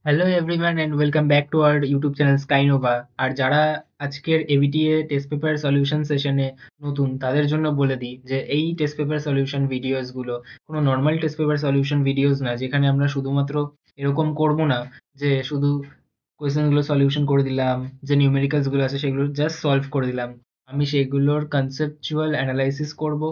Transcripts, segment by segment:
Hello everyone and welcome back to our YouTube channel Skynova. আর যারা আজকের ABTA test paper solution সেশনে নতুন, তাদের জন্য বলে দিই যে এই টেস্ট পেপার সলিউশন ভিডিওস গুলো কোনো normal test paper solution videos না, যেখানে আমরা শুধুমাত্র এরকম করব না যে শুধু কোয়েশ্চেন গুলো সলিউশন করে দিলাম, যে নিউমেরিক্যালস গুলো আছে সেগুলো জাস্ট সলভ করে দিলাম। আমি সেগুলোর কনসেপচুয়াল অ্যানালাইসিস করব,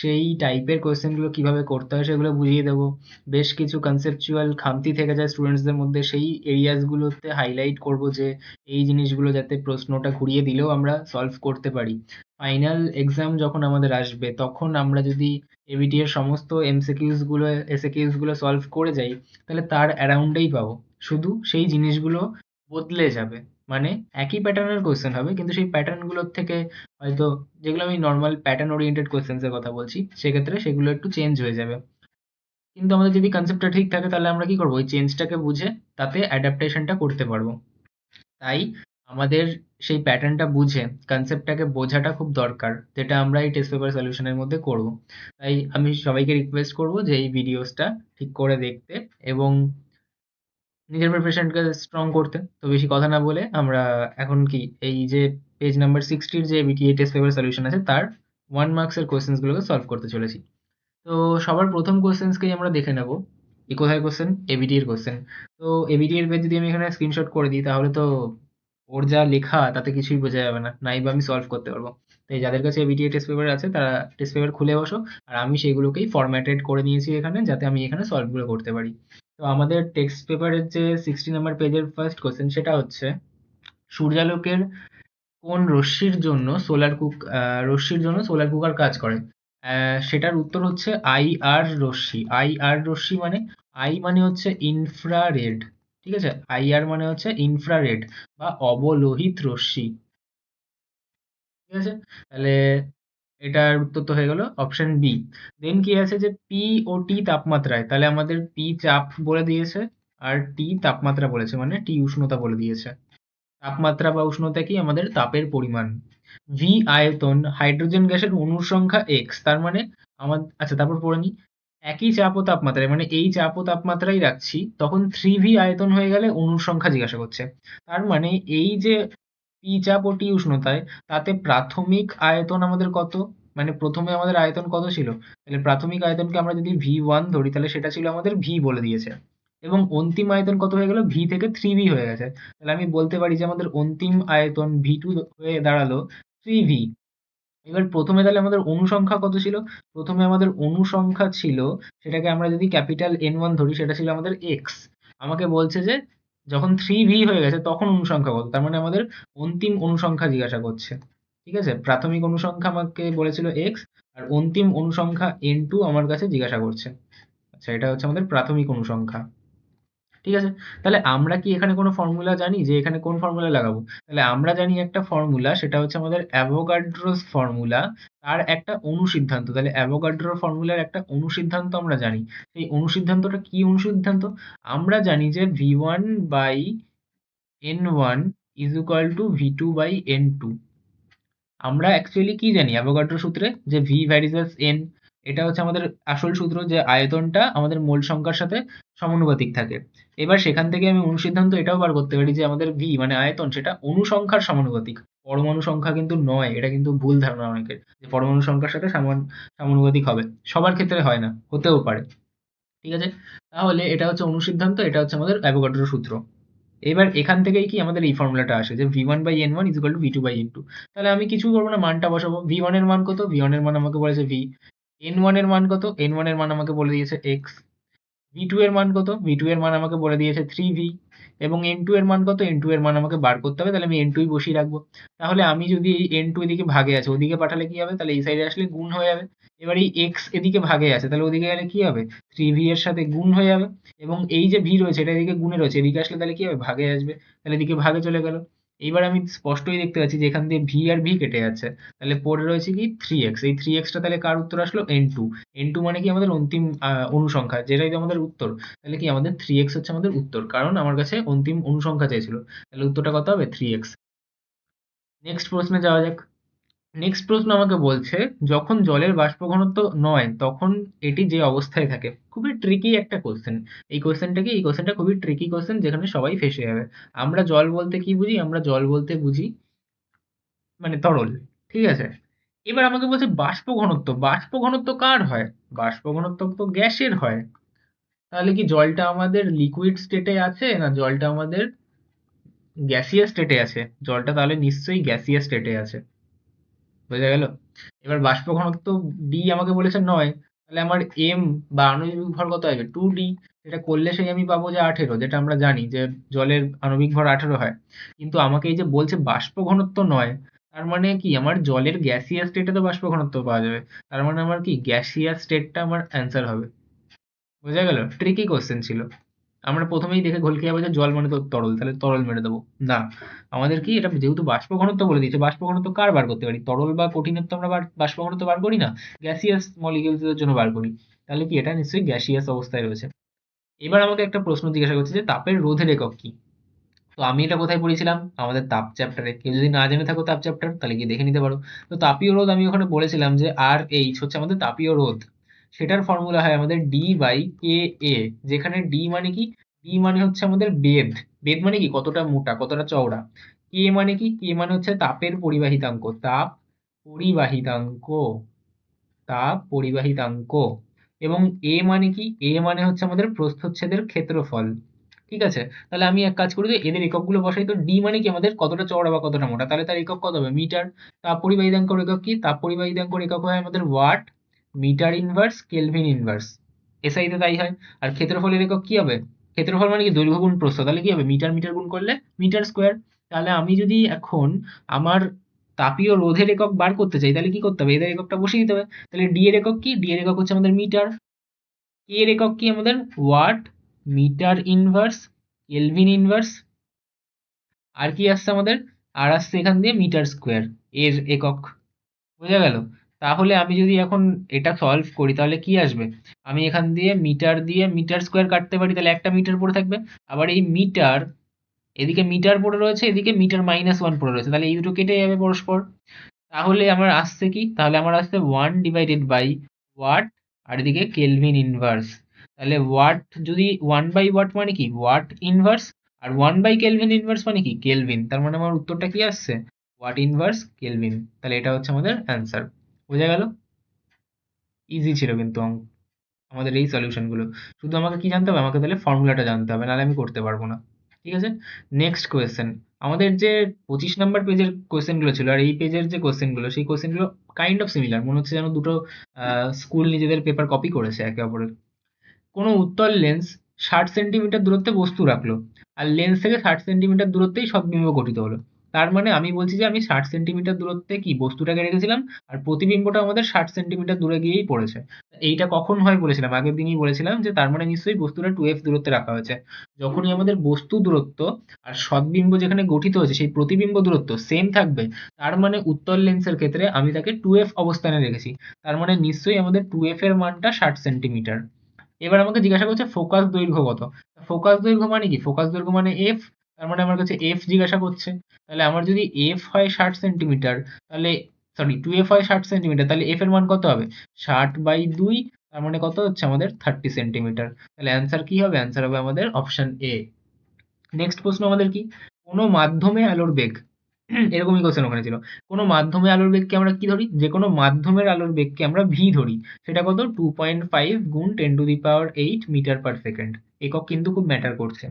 সেই টাইপের কোয়েশ্চেন গুলো কিভাবে করতে হয় সেগুলো বুঝিয়ে দেবো। বেশ কিছু কনসেপচুয়াল খামতি থেকে যায় স্টুডেন্টসদের মধ্যে, সেই এরিয়াস গুলোতে হাইলাইট করব যে এই জিনিসগুলো যাতে প্রশ্নটা ঘুরিয়ে দিলেও আমরা সলভ করতে পারি। ফাইনাল এক্সাম যখন আমাদের আসবে তখন আমরা যদি এবিটি এর সমস্ত এমসিকিউস গুলো এসএকিউস গুলো সলভ করে যাই, তাহলে তার অ্যারাউন্ডেই পাবো, শুধু সেই জিনিসগুলো বদলে যাবে। মানে একই প্যাটার্নের কোয়েশ্চেন হবে, কিন্তু সেই প্যাটার্ন গুলোর থেকে হয়তো, যেগুলো আমি নর্মাল প্যাটার্ন ওরিয়েন্টেড কোয়েশ্চেন্স এর কথা বলছি, সেক্ষেত্রে সেগুলো একটু চেঞ্জ হয়ে যাবে। কিন্তু আমাদের যদি কনসেপ্টটা ঠিক থাকে তাহলে আমরা কি করবো, ওই চেঞ্জটাকে বুঝে তাতে অ্যাডাপ্টেশনটা করতে পারবো। তাই আমাদের সেই প্যাটার্নটা বুঝে কনসেপ্টটাকে বোঝাটা খুব দরকার, যেটা আমরা এই টেস্ট পেপার সলিউশনের মধ্যে করব। তাই আমি সবাইকে রিকোয়েস্ট করব যে এই ভিডিওসটা ঠিক করে দেখতে এবং নিজের প্রিপারেশনকে স্ট্রং করতে। তো বেশি কথা না বলে আমরা এখন কি, এই যে পেজ নাম্বার 60-র যে বিটিএ টেস্ট পেপার সলিউশন আছে তার 1 মার্কসের কোয়েশ্চেন্সগুলোকে সলভ করতে চলেছি। তো সবার প্রথম কোশ্চেন্সকেই আমরা দেখে নেব। এ কোথায় কোশ্চেন? এবিটি এর কোশ্চেন। তো এবিটি এর পেজ যদি আমি এখানে স্ক্রিনশট করে দিই, তাহলে তো ওর যা লেখা তাতে কিছুই বোঝা যাবে না, নাই বা আমি সলভ করতে পারবো। তাই যাদের কাছে এবিটি টেস্ট পেপার আছে তারা টেস্ট পেপার খুলে বসো, আর আমি সেগুলোকেই ফরম্যাটেড করে নিয়েছি এখানে, যাতে আমি এখানে সলভগুলো করতে পারি। তো আমাদের টেক্সট পেপারের যে 60 নাম্বার পেজের ফার্স্ট কোশ্চেন, সেটা হচ্ছে সূর্যালোকের কোন রশ্মির জন্য সোলার কুকার কাজ করে? সেটার উত্তর হচ্ছে আই আর রশ্মি। আই আর রশ্মি মানে, আই মানে হচ্ছে ইনফ্রারেড, ঠিক আছে? আই আর মানে হচ্ছে ইনফ্রারেড বা অবলোহিত রশ্মি, ঠিক আছে? তাহলে এটার উত্তর তো হয়ে গেল অপশন বি। দেন কি আছে যে পি ও টি তাপমাত্রায়, তাহলে আমাদের পি চাপ বলে দিয়েছে আর টি তাপমাত্রা বলেছে, মানে টি উষ্ণতা বলে দিয়েছে। তাপমাত্রা বা উষ্ণতা কি? আমাদের তাপের পরিমাণ। ভি আয়তন, হাইড্রোজেন গ্যাসের অণুর সংখ্যা এক্স, তার মানে আচ্ছা, তারপর পড়ে নি। একই চাপ ও তাপমাত্রায়, মানে এই চাপ ও তাপমাত্রাই রাখছি, তখন 3v আয়তন হয়ে গেলে অণুর সংখ্যা জিজ্ঞাসা করছে। তার মানে এই যে পি চাপ ও টি উষ্ণতায়, তাতে প্রাথমিক আয়তন আমাদের কত? মানে প্রথমে আমাদের আয়তন কত ছিল? তাহলে প্রাথমিক আয়তনকে আমরা যদি ভি 1 ধরি, তাহলে সেটা ছিল আমাদের ভি বলে দিয়েছে। এবং অন্তিম আয়তন কত হয়ে গেল? ভি থেকে 3v হয়ে গেছে। তাহলে আমি বলতে পারি যে আমাদের অন্তিম আয়তন ভি 2 হয়ে দাঁড়ালো 3v। এবার প্রথমে তাহলে আমাদের অনুসংখ্যা কত ছিল? প্রথমে আমাদের অনুসংখ্যা ছিল, সেটাকে আমরা যদি ক্যাপিটাল N1 ধরি, সেটা ছিল আমাদের এক্স। আমাকে বলছে যে যখন 3v হয়ে গেছে তখন অনুসংখ্যা কত, তার মানে আমাদের অন্তিম অনুসংখ্যা জিজ্ঞাসা করছে। ঠিক আছে, প্রাথমিক অনুসংখ্যা আমাকে বলেছিল এক্স, আর অন্তিম অনুসংখ্যা N2 আমার কাছে জিজ্ঞাসা করছে। আচ্ছা, এটা হচ্ছে আমাদের প্রাথমিক অনুসংখ্যা। ঠিক আছে? তাহলে আমরা কি এখানে কোনো ফর্মুলা জানি যে এখানে কোন ফর্মুলা লাগাবো? তাহলে আমরা জানি একটা ফর্মুলা, সেটা হচ্ছে আমাদের অ্যাভোগাড্রোস ফর্মুলা। তার একটা অনুসিদ্ধান্ত, তাহলে অ্যাভোগাড্রো ফর্মুলার একটা অনুসিদ্ধান্ত আমরা জানি। সেই অনুসিদ্ধান্তটা কি অনুসিদ্ধান্ত? আমরা জানি যে V1/N1 is equal to V2/N2। আমরা অ্যাকচুয়ালি কি জানি অ্যাভোগাড্রো সূত্রে? যে ভি ভ্যারিজেস এন। এটা হচ্ছে আমাদের আসল সূত্র, যে আয়তনটা আমাদের মোল সংখ্যার সাথে সমানুপাতিক থাকে। এবার সেখান থেকে আমি অনুসিদ্ধান্ত এটাও বার করতে পারি যে আমাদের ভি মানে আয়তন, সেটা অনুসংখ্যার সমানুপাতিক, পরমাণু সংখ্যা কিন্তু নয়। এটা কিন্তু ভুল ধারণা অনেকের, যে পরমাণু সংখ্যার সাথে সমানুপাতিক হবে। সবার ক্ষেত্রে হয় না, হতেও পারে। ঠিক আছে? তাহলে এটা হচ্ছে অনুসিদ্ধান্ত, এটা হচ্ছে আমাদের অ্যাভোগাড্রো সূত্র। এবার এখান থেকেই কি আমাদের এই ফর্মুলাটা আসে যে V1/N1 is equal to V2/N2। তাহলে আমি কিছু করবো না, মানটা বসাবো। V1 এর মান কত? V1 এর মান আমাকে বলেছে V। N1 এর মান কত? N1 এর মান আমাকে বলে দিয়েছে X। V2 এর মান কত? V2 এর মান আমাকে বলে দিয়েছে 3V। এবং N2 এর মান কত? N2 এর মান আমাকে বার করতে হবে, তাহলে আমি N2ই বসিয়ে রাখবো। তাহলে আমি যদি এই N2 এদিকে ভাগে আছে, ওদিকে পাঠালে কি হবে? তাহলে এই সাইডে আসলে গুণ হয়ে যাবে। এবার এই X এদিকে ভাগে আছে, তাহলে ওদিকে গেলে কি হবে? 3V এর সাথে গুণ হয়ে যাবে। এবং এই যে V রয়েছে, এটা এদিকে গুণে রয়েছে, এদিকে আসলে তাহলে কি হবে? ভাগে আসবে। তাহলে এদিকে ভাগে চলে গেল। এইবার আমি স্পষ্টই দেখতে পাচ্ছি যে এখান দিয়ে V আর V কেটে যাচ্ছে। তাহলে পড়ে রয়েছে কি 3x। এই 3x টা তাহলে কার উত্তর আসলো? N2। N2 মানে কি? আমাদের অন্তিম অনুসংখ্যা, যেটাই তো আমাদের উত্তর। তাহলে কি আমাদের 3x হচ্ছে আমাদের উত্তর, কারণ আমার কাছে অন্তিম অনুসংখ্যা চাইছিল। তাহলে উত্তরটা কত হবে? 3x। নেক্সট প্রশ্নে যাওয়া যাক। নেক্সট প্রশ্ন আমাকে বলছে, যখন জলের বাষ্প ঘনত্ব নয় তখন এটি যে অবস্থায় থাকে। খুবই ট্রিকি একটা কোশ্চেন। এই কোশ্চেনটা খুবই ট্রিকি কোশ্চেন, যেখানে সবাই ফেঁসে যাবে। আমরা জল বলতে কি বুঝি? আমরা জল বলতে বুঝি মানে তরল। ঠিক আছে, এবার আমাকে বলছে বাষ্প ঘনত্ব। বাষ্প ঘনত্ব কার হয়? বাষ্প ঘনত্ব তো গ্যাসের হয়। তাহলে কি জলটা আমাদের লিকুইড স্টেটে আছে, না জলটা আমাদের গ্যাসিয়াস স্টেটে আছে? জলটা তাহলে নিশ্চয়ই গ্যাসিয়াস স্টেটে আছে। বোঝা গেল? এবার বাষ্প ঘনত্ব ডি আমাকে বলেছে 9, তাহলে আমার এম বা আণবিক ভর কত আসবে? 2d। এটা করলে সেই আমি পাবো যে 18, যেটা আমরা জানি যে জলের আণবিক ভর 18 হয়। কিন্তু আমাকে এই যে বলছে বাষ্প ঘনত্ব 9, তার মানে কি আমার জলের গ্যাসিয়াস স্টেটে তো বাষ্প ঘনত্ব পাওয়া যাবে। তার মানে আমার কি গ্যাসিয়াস স্টেটটা আমার অ্যান্সার হবে। বোঝা গেল? ট্রিকি কোশ্চেন ছিল। আমরা প্রথমেই দেখে ঘোল খেয়ে যাবো যে জল মানে তো তরল, তাহলে তরল মেরে দেবো। না, আমাদের কি এটা যেহেতু বাষ্প ঘনত্ব বলে দিয়েছে, বাষ্প ঘনত্ব কার বার করতে পারি? তরল বা কঠিনের তো আমরা বাষ্প ঘনত্ব বার করি না, গ্যাসিয়াস মলিকিউলস এর জন্য বার করি। তাহলে কি এটা নিশ্চয়ই গ্যাসিয়াস অবস্থায় রয়েছে। এবার আমাকে একটা প্রশ্ন জিজ্ঞাসা করছে যে তাপের রোধের একক কি। তো আমি এটা কোথায় পড়েছিলাম? আমাদের তাপ চ্যাপ্টারে। কেউ যদি না জেনে থাকো তাপ চ্যাপ্টার, তাহলে গিয়ে দেখে নিতে পারো। তো তাপীয় রোধ আমি ওখানে বলেছিলাম যে আর এইচ হচ্ছে আমাদের তাপীয় রোধ। সেটার ফর্মুলা হয় আমাদের ডি বাই কে এ, যেখানে ডি মানে কি? ডি মানে হচ্ছে আমাদের বেধ। বেধ মানে কি? কতটা মোটা, কতটা চওড়া। কে মানে কি? কে মানে হচ্ছে তাপের পরিবাহিতাঙ্ক। পরিবাহিতাঙ্ক তাপ পরিবাহিতাঙ্ক। এবং এ মানে কি? এ মানে হচ্ছে আমাদের প্রস্থচ্ছেদের ক্ষেত্রফল। ঠিক আছে, তাহলে আমি এক কাজ করি, তো এদের এককগুলো বসাই। তো ডি মানে কি? আমাদের কতটা চওড়া বা কতটা মোটা, তাহলে তার একক কত হবে? মিটার। তাপ পরিবাহিতাঙ্কর একক কি? তাপ পরিবাহিতাঙ্কর একক হয় আমাদের watt, metre inverse, kelvin inverse. SI তে তাই হয়। আর ক্ষেত্রফলের একক কি হবে? ক্ষেত্রফল মানে কি? দৈর্ঘ্য গুণ প্রস্থ। তাহলে কি হবে? মিটার মিটার গুণ করলে মিটার স্কোয়ার। তাহলে আমি যদি এখন আমার তাপীয় রোধের একক বার করতে চাই, তাহলে কি করতে হবে? এদের এককটা বসিয়ে দিতে হবে। তাহলে ডি এর একক কি? ডি এর একক হচ্ছে আমাদের মিটার। কে এর একক কি আমাদের? Watt, metre inverse, kelvin inverse. আর কি আসছে আমাদের? আর আসছে এখান দিয়ে মিটার স্কোয়ার এর একক। বোঝা গেল? তাহলে আমি যদি এখন এটা সলভ করি, তাহলে কি আসবে? আমি এখান দিয়ে মিটার স্কোয়ার কাটতে পারি, তাহলে একটা মিটার পড়ে থাকবে। আবার এই মিটার, এদিকে মিটার পড়ে রয়েছে, এদিকে মিটার -1 পড়ে রয়েছে, তাহলে এই দুটো কেটে যাবে পরস্পর। তাহলে আমার আসছে কি? তাহলে আমার আসছে 1/, ওয়াট, আর এদিকে কেলভিন ইনভার্স। তাহলে ওয়াট, যদি 1/ওয়াট মানে কি? Watt inverse. আর 1/কেলভিন ইনভার্স মানে কি? কেলভিন। তার মানে আমার উত্তরটা কি আসছে? Watt inverse kelvin. তাহলে এটা হচ্ছে আমাদের অ্যান্সার। বোঝা গেল? ইজি ছিল কিন্তু আমাদের এই সলিউশন গুলো। শুধু আমাকে কি জানতে হবে? আমাকে তাহলে ফর্মুলাটা জানতে হবে, নাহলে আমি করতে পারবো না। ঠিক আছে, নেক্সট কোয়েশ্চেন। আমাদের যে 25 নম্বর পেজের কোয়েশ্চেন গুলো ছিল, আর এই পেজের যে কোয়েশ্চেন গুলো, সেই কোয়েশ্চেন গুলো কাইন্ড অফ সিমিলার। মনে হচ্ছে যেন দুটো স্কুল নিজেদের পেপার কপি করেছে একে অপরের। কোনো উত্তল লেন্স 60 সেন্টিমিটার দূরত্বে বস্তু রাখলো, আর লেন্স থেকে 60 সেন্টিমিটার দূরত্বেই সদ্বিম্ব গঠিত হলো। তার মানে আমি বলছি যে আমি 60 সেন্টিমিটার দূরত্বে কি বস্তুটাকে রেখেছিলাম, আর প্রতিবিম্বটা আমাদের 60 সেন্টিমিটার দূরে গিয়েই পড়েছে। এইটা কখন হয় বলেছিলাম? আগের দিনই বলেছিলাম যে তার মানে নিশ্চয়ই বস্তুটা 2f দূরত্বে রাখা হয়েছে। যখনই আমাদের বস্তু দূরত্ব আর সদ্বিম্ব যেখানে গঠিত হয়েছে সেই প্রতিবিম্ব দূরত্ব সেম থাকবে, তার মানে উত্তল লেন্সের ক্ষেত্রে আমি তাকে 2f অবস্থানে রেখেছি। তার মানে নিশ্চয়ই আমাদের 2f এর মানটা 60 সেন্টিমিটার। এবার আমাকে জিজ্ঞাসা করছে ফোকাস দৈর্ঘ্য কত। ফোকাস দৈর্ঘ্য মানে কি? ফোকাস দৈর্ঘ্য মানে এফ। তার মানে আমার কাছে এফ জিজ্ঞাসা করছে। তাহলে আমার যদি এফ হয় 60 সেন্টিমিটার, তাহলে সরি 2f হয় 60 সেন্টিমিটার, তাহলে এফ এর মান কত হবে? 60/2। তার মানে কত হচ্ছে আমাদের? 30 সেন্টিমিটার। তাহলে অ্যান্সার কি হবে? অ্যান্সার হবে আমাদের অপশন এ। নেক্সট প্রশ্ন আমাদের কি? কোনো মাধ্যমে আলোর বেগ, এরকমই কোশ্চেন ওখানে ছিল। কোনো মাধ্যমে আলোর বেগকে আমরা কি ধরি? যে কোনো মাধ্যমের আলোর বেগকে আমরা ভি ধরি। সেটা কত? 2.5 গুণ 10⁸ মিটার পার সেকেন্ড। একক কিন্তু খুব ম্যাটার করছে।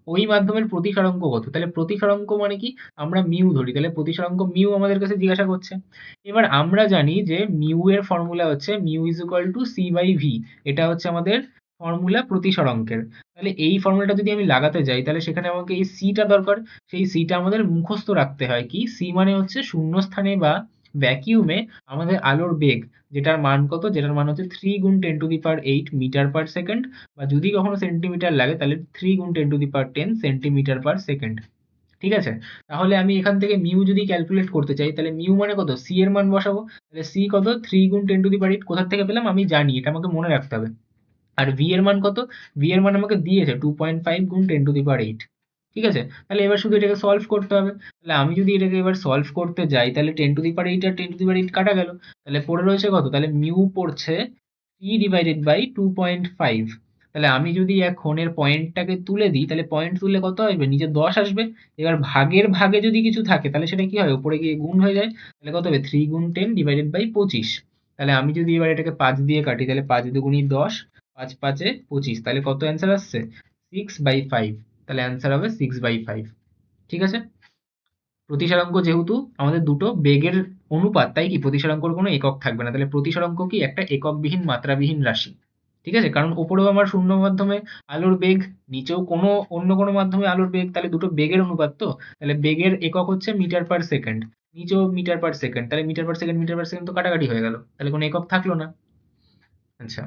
ওই মাধ্যমের প্রতিসরাঙ্ক কত? তাহলে প্রতিসরাঙ্ক মানে কি? আমরা মিউ ধরি, তাহলে প্রতিসরাঙ্ক মিউ আমাদের কাছে জিজ্ঞাসা করছে। এবার আমরা জানি যে মিউ এর ফর্মুলা হচ্ছে mu is equal to C by V. এটা হচ্ছে আমাদের ফর্মুলা প্রতিসরাঙ্কের। তাহলে এই ফর্মুলাটা যদি আমি লাগাতে যাই, তাহলে সেখানে আমাকে এই সিটা দরকার। সেই সিটা আমাদের মুখস্থ রাখতে হয়। কি? সি মানে হচ্ছে শূন্য স্থানে বা ভ্যাকিউমে আমাদের আলোর বেগ, যেটার মান কত? যেটার মান হচ্ছে 3 গুণ 10⁸ মিটার পার সেকেন্ড, বা যদি কখনো সেন্টিমিটার লাগে তাহলে 3 গুণ 10⁻10 সেন্টিমিটার পার সেকেন্ড। ঠিক আছে, তাহলে আমি এখান থেকে মিউ যদি ক্যালকুলেট করতে চাই, তাহলে মিউ মানে কত? সি এর মান বসাবো। তাহলে সি কত? 3 গুণ 10⁸, কোথা থেকে পেলাম আমি জানি, এটা আমাকে মনে রাখতে হবে। আর ভি এর মান কত? ভি এর মান আমাকে দিয়েছে 2.5 গুণ 10⁸। ঠিক আছে? তাহলে এবার শুধু এটাকে সলভ করতে হবে। তাহলে আমি যদি এটাকে এবার সলভ করতে যাই, তাহলে 10⁸ আর 10⁸ কাটা গেল। তাহলে পড়ে রয়েছে কত? তাহলে মিউ পড়ছে 3/2.5। তাহলে আমি যদি এখন এর পয়েন্টটাকে তুলে দিই, তাহলে পয়েন্ট তুললে কত আসবে? নিচে 10 আসবে। এবার ভাগের ভাগে যদি কিছু থাকে তাহলে সেটা কি হয়? উপরে গিয়ে গুণ হয়ে যায়। তাহলে কত হবে? 3 গুণ 10/25। তাহলে আমি যদি এবার এটাকে 5 দিয়ে কাটি, তাহলে 5 দুগুণী 10, 5 5 25। তাহলে কত অ্যান্সার আসছে? 6/5। তাহলে অ্যান্সার হবে 6/5। ঠিক আছে? প্রতিসরাঙ্ক যেহেতু আমাদের দুটো বেগের অনুপাত, তাই কি প্রতিসরাঙ্কর কোনো একক থাকবে না। তাহলে প্রতিসরাঙ্ক কি? একটা এককবিহীন মাত্রাবিহীন রাশি। ঠিক আছে? কারণ উপরেও আমার শূন্য মাধ্যমে আলোর বেগ, নিচেও কোনো অন্য কোনো মাধ্যমে আলোর বেগ, তাহলে দুটো বেগের অনুপাত তো। তাহলে বেগের একক হচ্ছে মিটার পার সেকেন্ড, নিচেও মিটার পার সেকেন্ড। তাহলে মিটার পার সেকেন্ড তো কাটাকাটি হয়ে গেল, তাহলে কোনো একক থাকলো না। আচ্ছা,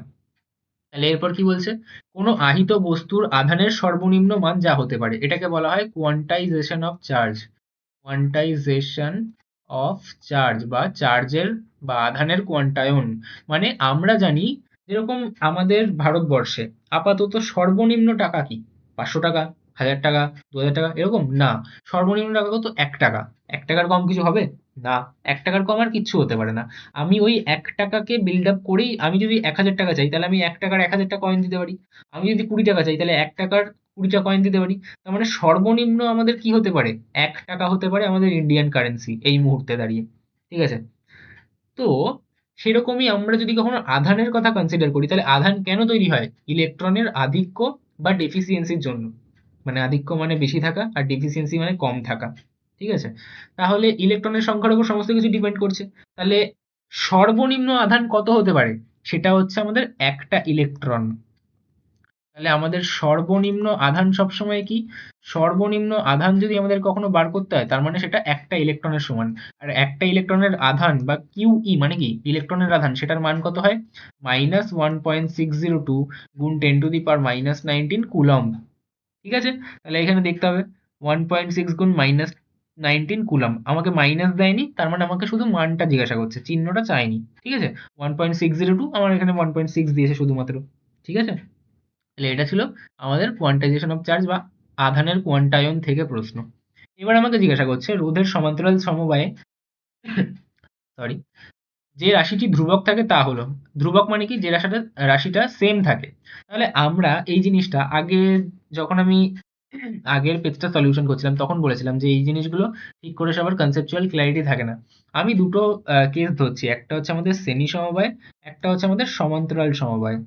তাহলে এরপর কি বলছে? কোনো আহিত বস্তুর আধানের সর্বনিম্ন মান যা হতে পারে, এটাকে বলা হয় quantisation of charge. Quantisation of charge বা চার্জের বা আধানের কোয়ান্টায়ন। মানে আমরা জানি যেরকম আমাদের ভারতবর্ষে আপাতত সর্বনিম্ন টাকা কি? 500 টাকা, 1000 টাকা, 2000 টাকা, এরকম না। সর্বনিম্ন টাকা কত? 1 টাকা। 1 টাকার কম কিছু হবে? না। 1 টাকার কম আর কিচ্ছু হতে পারে না। আমি ওই 1 টাকাকে বিল্ড আপ করেই, আমি যদি 1000 টাকা চাই তাহলে আমি 1 টাকার 1000টা কয়েন দিতে পারি। আমি যদি 20 টাকা চাই তাহলে 1 টাকার 20টা কয়েন দিতে পারি। তার মানে সর্বনিম্ন আমাদের কি হতে পারে? 1 টাকা হতে পারে আমাদের ইন্ডিয়ান কারেন্সি এই মুহূর্তে দাঁড়িয়ে। ঠিক আছে? তো সেরকমই আমরা যদি কখনো আধানের কথা কনসিডার করি, তাহলে আধান কেন তৈরি হয়? ইলেকট্রনের আধিক্য বা ডেফিসিয়েন্সির জন্য। মানে আধিক্য মানে বেশি থাকা, আর ডেফিসিয়েন্সি মানে কম থাকা। ঠিক আছে? তাহলে ইলেকট্রনের সংখ্যার উপর সমস্ত কিছু ডিপেন্ড করছে। তাহলে সর্বনিম্ন আধান কত হতে পারে? সেটা হচ্ছে আমাদের একটা ইলেকট্রন। তাহলে আমাদের সর্বনিম্ন আধান সবসময় কি? সর্বনিম্ন আধান যদি আমাদের কখনো বার করতে হয়, তার মানে সেটা একটা ইলেকট্রনের সমান। আর একটা ইলেকট্রনের আধান বা কিউই মানে কি? ইলেকট্রনের আধান, সেটার মান কত হয়? -1.602 গুণ 10⁻⁻19 কুলম্ব। ঠিক আছে? তাহলে এখানে দেখতে হবে 1.6 গুণ -19 কুলম্ব। আমাকে মাইনাস দেয়নি, তার মানে আমাকে শুধু মানটা জিজ্ঞাসা করছে, চিহ্নটা চায়নি। ঠিক আছে? 1.602, আমার এখানে 1.6 দিয়েছে শুধুমাত্র। ঠিক আছে? তাহলে এটা ছিল আমাদের কোয়ান্টাইজেশন অফ চার্জ বা আধানের কোয়ান্টায়ন থেকে প্রশ্ন। এবার আমাকে জিজ্ঞাসা করছে রোধের সমান্তরাল সমবায়ে সরি, যে রাশিটি ধ্রুবক থাকে তা হলো। ধ্রুবক মানে কি? যে রাশিটা রাশিটা সেম থাকে। তাহলে আমরা এই জিনিসটা আগে, যখন আমি আগের পেজটা সলিউশন করছিলাম তখন বলেছিলাম যে এই জিনিসগুলো ঠিক করে সবার কনসেপচুয়াল ক্ল্যারিটি থাকে না। আমি দুটো কেস ধরছি, একটা হচ্ছে আমাদের শ্রেণী সমবায়, একটা হচ্ছে আমাদের সমান্তরাল সমবায়।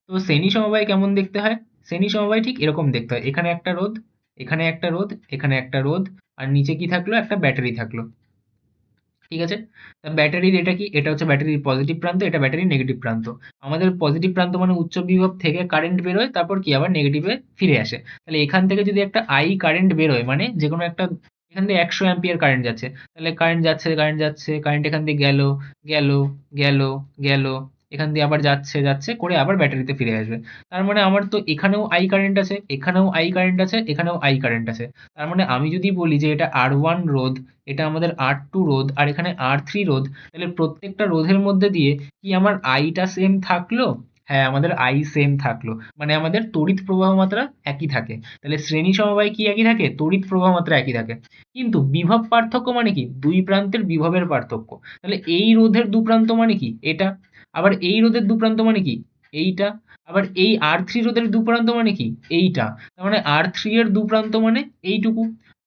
তো শ্রেণী সমবায় কেমন দেখতে হয়? শ্রেণী সমবায় ঠিক এরকম দেখতে হয়। এখানে একটা রোধ, এখানে একটা রোধ, এখানে একটা রোধ, আর নিচে কি থাকলো? একটা ব্যাটারি থাকলো। ঠিক আছে? তা ব্যাটারির এটা কি? এটা হচ্ছে ব্যাটারির পজিটিভ প্রান্ত, এটা ব্যাটারির নেগেটিভ প্রান্ত। আমাদের পজিটিভ প্রান্ত মানে উচ্চ বিভব থেকে কারেন্ট বেরোয়, তারপর কি আবার নেগেটিভে ফিরে আসে। তাহলে এখান থেকে যদি একটা আই কারেন্ট বেরোয়, মানে যে কোনো একটা, এখান দিয়ে 100 অ্যাম্পিয়ার কারেন্ট যাচ্ছে। তাহলে কারেন্ট যাচ্ছে, কারেন্ট যাচ্ছে, কারেন্ট এখান দিয়ে গেল, গেল, গেল, গেল, এখান দিয়ে আবার যাচ্ছে, যাচ্ছে করে আবার ব্যাটারিতে ফিরে আসবে। তার মানে আমার তো এখানেও আই কারেন্ট আছে, এখানেও আই কারেন্ট আছে, এখানেও আই কারেন্ট আছে। তার মানে আমি যদি বলি যে এটা R1 রোধ, এটা আমাদের R2 রোধ, আর এখানে R3 রোধ, তাহলে প্রত্যেকটা রোধের মধ্যে দিয়ে কি আমার আইটা সেম থাকলো? হ্যাঁ, আমাদের আই সেম থাকলো। মানে আমাদের তড়িৎ প্রবাহ মাত্রা একই থাকে। তাহলে শ্রেণী সমবায় কি একই থাকে? তড়িৎ প্রবাহ মাত্রা একই থাকে। কিন্তু বিভব পার্থক্য মানে কি? দুই প্রান্তের বিভবের পার্থক্য। তাহলে এই রোধের দু প্রান্ত মানে কি? এটা। আবার এই রোধের দু প্রান্ত মানে কি? এইটা। আবার এই R3 রোধের দু প্রান্ত মানে কি? এইটা। তার মানে R3 এর দু প্রান্ত মানে এইটুকু।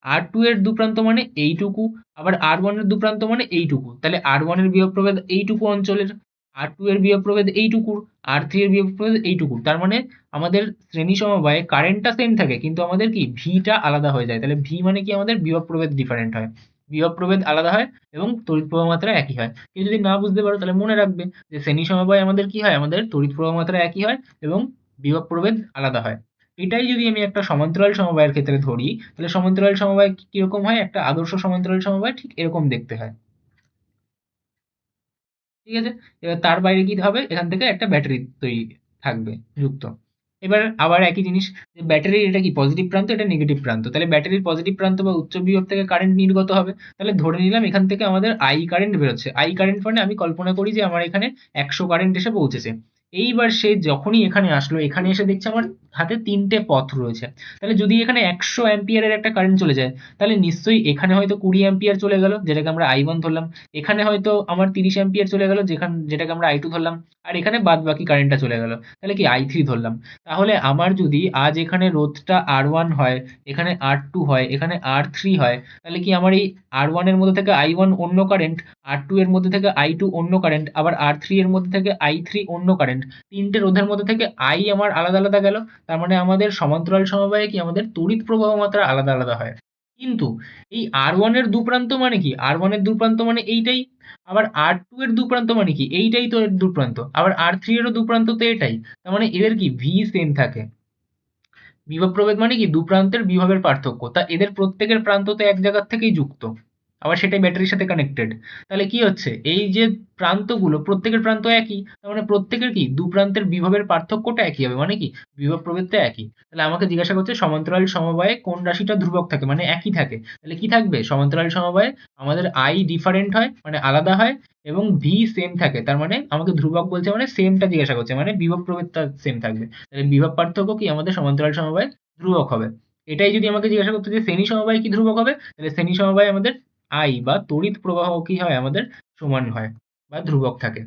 R2 এর দু প্রান্ত মানে এইটুকু। আবার R1 এর দু প্রান্ত মানে এইটুকু। তাহলে R1 এর বিভব প্রভেদ এইটুকু অঞ্চলের, R2 এর বিভব প্রভেদ এইটুকুর, R3 এর বিভব প্রভেদ এইটুকুর। তার মানে আমাদের শ্রেণী সমবায়ে কারেন্টটা সেম থাকে, কিন্তু আমাদের কি ভিটা আলাদা হয়ে যায়। তাহলে ভি মানে কি? আমাদের বিভব প্রভেদ ডিফারেন্ট হয়, বিভব প্রভেদ আলাদা হয় এবং তড়িৎ প্রবাহ মাত্রা একই হয়। কেউ যদি না বুঝতে পারো তাহলে মনে রাখবে যে শ্রেণী সমবায়ে আমাদের কি হয়? আমাদের তড়িৎ প্রবাহ মাত্রা একই হয় এবং বিভব প্রভেদ আলাদা হয়। এটাই যদি আমি একটা সমান্তরাল সমবায়ের ক্ষেত্রে ধরি, তাহলে সমান্তরাল সমবায় কিরকম হয়? একটা আদর্শ সমান্তরাল সমবায় ঠিক এরকম দেখতে হয়। ঠিক আছে? এবার তার বাইরে কি হবে? এখান থেকে একটা ব্যাটারি তৈরি থাকবে যুক্ত। এবার আবার একই জিনিস, যে ব্যাটারির এটা কি? পজিটিভ প্রান্ত, এটা নেগেটিভ প্রান্ত। তাহলে ব্যাটারির পজিটিভ প্রান্ত বা উচ্চ বিভব থেকে কারেন্ট নির্গত হবে। তাহলে ধরে নিলাম এখান থেকে আমাদের আই কারেন্ট বেরোচ্ছে। আই কারেন্ট মানে আমি কল্পনা করি যে আমার এখানে 100 কারেন্ট এসে পৌঁছেছে। এইবার সে যখনই এখানে আসলো, এখানে এসে দেখছে আমার হাতে 3টে পথ রয়েছে। তাহলে যদি এখানে 100 অ্যাম্পিয়ারের একটা কারেন্ট চলে যায়, তাহলে নিশ্চয়ই এখানে হয়তো 20 অ্যাম্পিয়ার চলে গেল, যেটাকে আমরা I1 ধরলাম। এখানে হয়তো আমার 30 অ্যাম্পিয়ার চলে গেল, যেটাকে আমরা I2 ধরলাম। আর এখানে বাদবাকি কারেন্টটা চলে গেল, তাহলে কি I3 ধরলাম। তাহলে আমার যদি আজ এখানে রোধটা R1 হয়, এখানে R2 হয়, এখানে R3 হয়, তাহলে কি আমার এই R1 এর মধ্যে থেকে I1 অন্য কারেন্ট, R2 এর মধ্যে থেকে I2 অন্য কারেন্ট, আবার R3 এর মধ্যে থেকে I3 অন্য কারেন্ট, 3টে রোধের মধ্যে থেকে I আমার আলাদা আলাদা গেল। তার মানে আমাদের সমান্তরাল সমবায়ে কি আমাদের তড়িৎ প্রবাহ মাত্রা আলাদা আলাদা হয়। কিন্তু এই R1 এর দুপ্রান্ত মানে কি, R1 এর দুপ্রান্ত মানে এইটাই। আবার R2 এর দুপ্রান্ত মানে কি, এইটাই তো এর দুপ্রান্ত। আবার R3 এরও দুপ্রান্ত তো এটাই। তার মানে এদের কি V সেম থাকে। বিভব প্রভেদ মানে কি দু প্রান্তের বিভবের পার্থক্য। তা এদের প্রত্যেকের প্রান্ত তো এক জায়গার থেকেই যুক্ত, আবার সেটাই ব্যাটারির সাথে কানেক্টেড। তাহলে কি হচ্ছে, এই যে প্রান্তগুলো প্রত্যেকের প্রান্ত একই, তার মানে প্রত্যেকের কি দু প্রান্তের বিভবের পার্থক্যটা একই হবে, মানে কি বিভব প্রভেদটা একই। তাহলে আমাকে জিজ্ঞাসা করছে সমান্তরাল সমবায়ে কোন রাশিটা ধ্রুবক থাকে, মানে একই থাকে। তাহলে কি থাকবে, সমান্তরাল সমবায়ে আমাদের I ডিফারেন্ট হয় মানে আলাদা হয়, এবং ভি সেম থাকে। তার মানে আমাকে ধ্রুবক বলছে মানে সেমটা জিজ্ঞাসা করছে, মানে বিভব প্রভেদটা সেম থাকবে। তাহলে বিভব পার্থক্য কি আমাদের সমান্তরাল সমবায়ে ধ্রুবক হবে। এটাই যদি আমাকে জিজ্ঞাসা করতো যে শ্রেণী সমবায় কি ধ্রুবক হবে, তাহলে শ্রেণী সমবায় আমাদের I বা তড়িৎ প্রবাহ কি হয় আমাদের সমান হয় বা ধ্রুবক থাকে।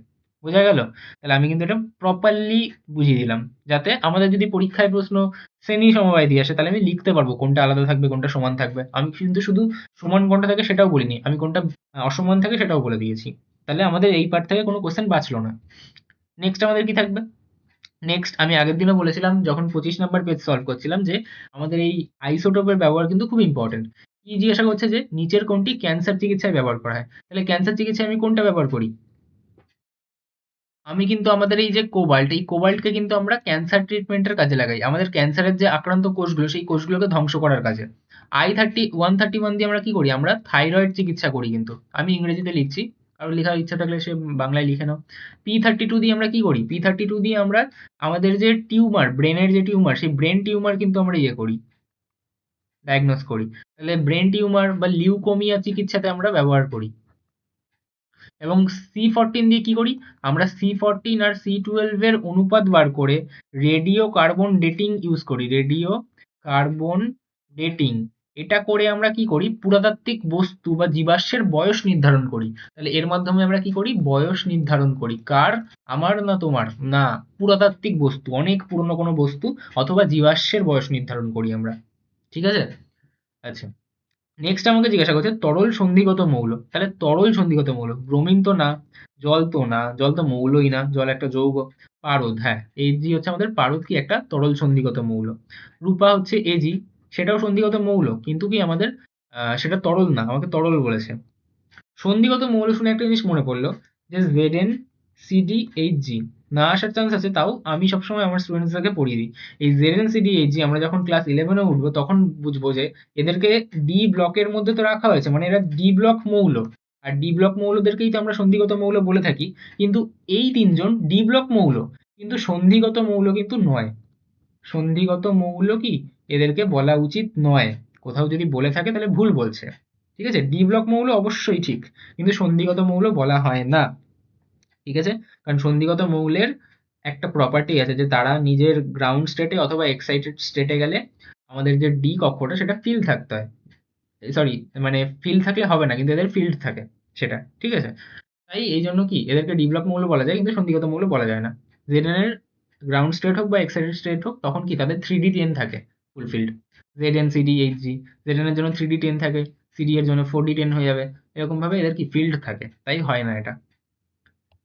বোঝা গেল? তাহলে আমি কিন্তু এটা প্রপারলি বুঝিয়ে দিলাম, যাতে আমাদের যদি পরীক্ষায় প্রশ্ন শ্রেণী সমবায় দিয়ে আসে, তাহলে আমি লিখতে পারবো কোনটা আলাদা থাকবে কোনটা সমান থাকবে। আমি কিন্তু শুধু সমান কোনটা থাকে সেটাও বলিনি, আমি কোনটা অসমান থাকে সেটাও বলে দিয়েছি। তাহলে আমাদের এই পার্ট থেকে কোনো কোশ্চেন বাঁচলো না। নেক্সট আমাদের কি থাকবে? নেক্সট আমি আগের দিনও বলেছিলাম যখন 25 নাম্বার পেজ সলভ করছিলাম, যে আমাদের এই আইসোটোপের ব্যবহার কিন্তু খুব ইম্পর্টেন্ট। কি জিজ্ঞাসা করছে যে নিচের কোনটি ক্যান্সার চিকিৎসায় ব্যবহার করা হয়। তাহলে ক্যান্সার চিকিৎসায় আমি কোনটা ব্যবহার করি? আমি কিন্তু আমাদের এই যে কোবাল্ট, এই কোবাল্টকে কিন্তু আমরা ক্যান্সার ট্রিটমেন্টের কাজে লাগাই, আমাদের ক্যান্সারের যে আক্রান্ত কোষগুলো সেই কোষগুলোকে ধ্বংস করার কাজে। I131 দিয়ে আমরা কি করি, আমরা থাইরয়েড চিকিৎসা করি। কিন্তু আমি ইংরেজিতে লিখছি, কারোর লেখার ইচ্ছা থাকলে সে বাংলায় লিখে নাও। P32 দিয়ে আমরা কি করি, P32 দিয়ে আমরা আমাদের যে টিউমার, ব্রেনের যে টিউমার, সেই ব্রেন টিউমার কিন্তু আমরা ইয়ে করি, ডায়াগনোস করি। তাহলে ব্রেন টিউমার বা লিউকোমিয়া চিকিৎসাতে আমরা ব্যবহার করি। এবং C14 দিয়ে কি করি, আমরা C14 আর C12 এর অনুপাত বার করে রেডিও কার্বন ডেটিং ইউজ করি, রেডিও কার্বন ডেটিং। এটা করে আমরা কি করি, পুরাতাত্ত্বিক বস্তু বা জীবাশ্মের বয়স নির্ধারণ করি। তাহলে এর মাধ্যমে আমরা কি করি, বয়স নির্ধারণ করি। কার, আমার না তোমার, না, পুরাতাত্ত্বিক বস্তু, অনেক পুরনো কোনো বস্তু অথবা জীবাশ্মের বয়স নির্ধারণ করি আমরা। ঠিক আছে? আচ্ছা, নেক্সট আমাকে জিজ্ঞাসা করছে তরল সন্ধিগত মৌল। তাহলে তরল সন্ধিগত মৌল, ব্রোমিন তো না, জল তো না, জল তো মৌলই না, জল একটা যৌগ। পারদ, হ্যাঁ, Ag হচ্ছে আমাদের পারদ, কি একটা তরল সন্ধিগত মৌল। রূপা হচ্ছে Ag, সেটাও সন্ধিগত মৌল, কিন্তু কি আমাদের সেটা তরল না, আমাকে তরল বলেছে। সন্ধিগত মৌল শুনে একটা জিনিস মনে পড়লো, যে ZnCdHg না আসার চান্স আছে, তাও আমি সবসময় আমার স্টুডেন্টসদেরকে পড়িয়ে দিই। এই ZnCdHg আমরা যখন ক্লাস 11-এ উঠবো তখন বুঝবো যে এদেরকে ডি ব্লকের মধ্যে তো রাখা হয়েছে, মানে এরা ডি ব্লক মৌল। আর ডি ব্লক মৌলদেরকেই তো আমরা সন্ধিগত মৌল বলে থাকি। কিন্তু এই তিনজন ডি ব্লক মৌল, কিন্তু সন্ধিগত মৌল কিন্তু নয়। সন্ধিগত মৌল কি এদেরকে বলা উচিত নয়, কোথাও যদি বলে থাকে তাহলে ভুল বলছে। ঠিক আছে, ডি ব্লক মৌল অবশ্যই ঠিক, কিন্তু সন্ধিগত মৌল বলা হয় না। ঠিক আছে, কারণ সন্ধিগত মৌলের একটা প্রপার্টি আছে, যে তারা নিজের গ্রাউন্ড স্টেটে অথবা এক্সাইটেড স্টেটে গেলে আমাদের যে ডি কক্ষটা সেটা ফিল থাকতে হয়। সরি, মানে ফিল থাকলে হবে না, কিন্তু এদের ফিল্ড থাকে সেটা। ঠিক আছে, তাই এই জন্য কি এদেরকে ডি ব্লক মৌল বলা যায়, কিন্তু সন্ধিগত মৌল বলা যায় না। জেডএন এর গ্রাউন্ড স্টেট হোক বা এক্সাইটেড স্টেট হোক, তখন কি তাদের 3D চেন থাকে ফুলফিল্ড। ZnCdHg, জেডএন এর জন্য 3D চেন থাকে, সিডি এর জন্য 4D চেন হয়ে যাবে। এরকম ভাবে এদের কি ফিল্ড থাকে, তাই হয় না এটা।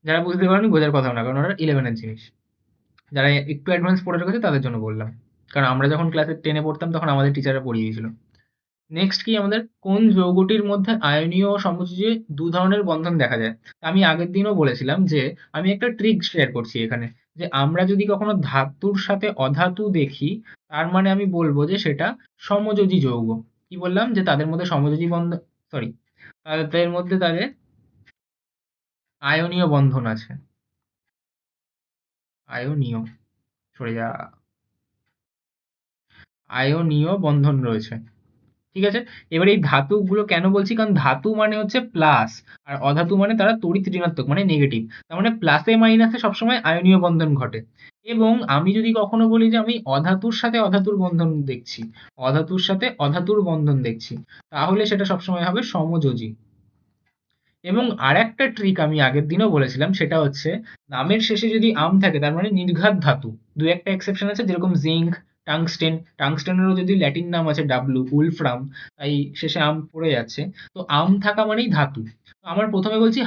যারা বুঝতে পারেনি বোঝার কথাও না, কারণ ওরা 11-এর জিনিস। যারা একটু অ্যাডভান্স পড়ে রেখেছে তাদের জন্য বললাম, কারণ আমরা যখন ক্লাসে 10-এ পড়তাম তখন আমাদের টিচাররা পড়িয়ে দিয়েছিল। নেক্সট কি আমাদের, কোন যৌগটির মধ্যে আয়নীয় ও সমযোজী দু ধরনের বন্ধন দেখা যায়। আমি আগের দিনও বলেছিলাম যে আমি একটা ট্রিক শেয়ার করছি এখানে, যে আমরা যদি কখনো ধাতুর সাথে অধাতু দেখি, তার মানে আমি বলবো যে সেটা সমযোজী যৌগ। কি বললাম, যে তাদের মধ্যে সমযোজী বন্ধন, সরি, তাদের মধ্যে তাদের আয়নীয় বন্ধন আছে। আয়নীয়, সরে যা, আয়নীয় বন্ধন রয়েছে। ঠিক আছে? এবার এই ধাতুগুলো কেন বলছি, কারণ ধাতু মানে হচ্ছে প্লাস, আর অধাতু মানে তারা তড়িৎ ঋণাত্মক মানে নেগেটিভ। তার মানে প্লাসে মাইনাসে সবসময় আয়নীয় বন্ধন ঘটে। এবং আমি যদি কখনো বলি যে আমি অধাতুর সাথে অধাতুর বন্ধন দেখছি, অধাতুর সাথে অধাতুর বন্ধন দেখছি, তাহলে সেটা সবসময় হবে সমযোজী। এবং আরেকটা ট্রিক আমি আগের দিনও বলেছিলাম, সেটা হচ্ছে নামের শেষে যদি আম থাকে তার মানে নির্ঘাত ধাতু। দু একটা এক্সেপশন আছে, যেরকম জিঙ্ক, টাংস্টেন, টাংস্টেনেরও যদি ল্যাটিন নাম আছে ডাব্লু, উলফ্রাম, তাই শেষে আম পড়ে যাচ্ছে। তো আম থাকা মানেই ধাতু। তো আমার প্রথমে বলছি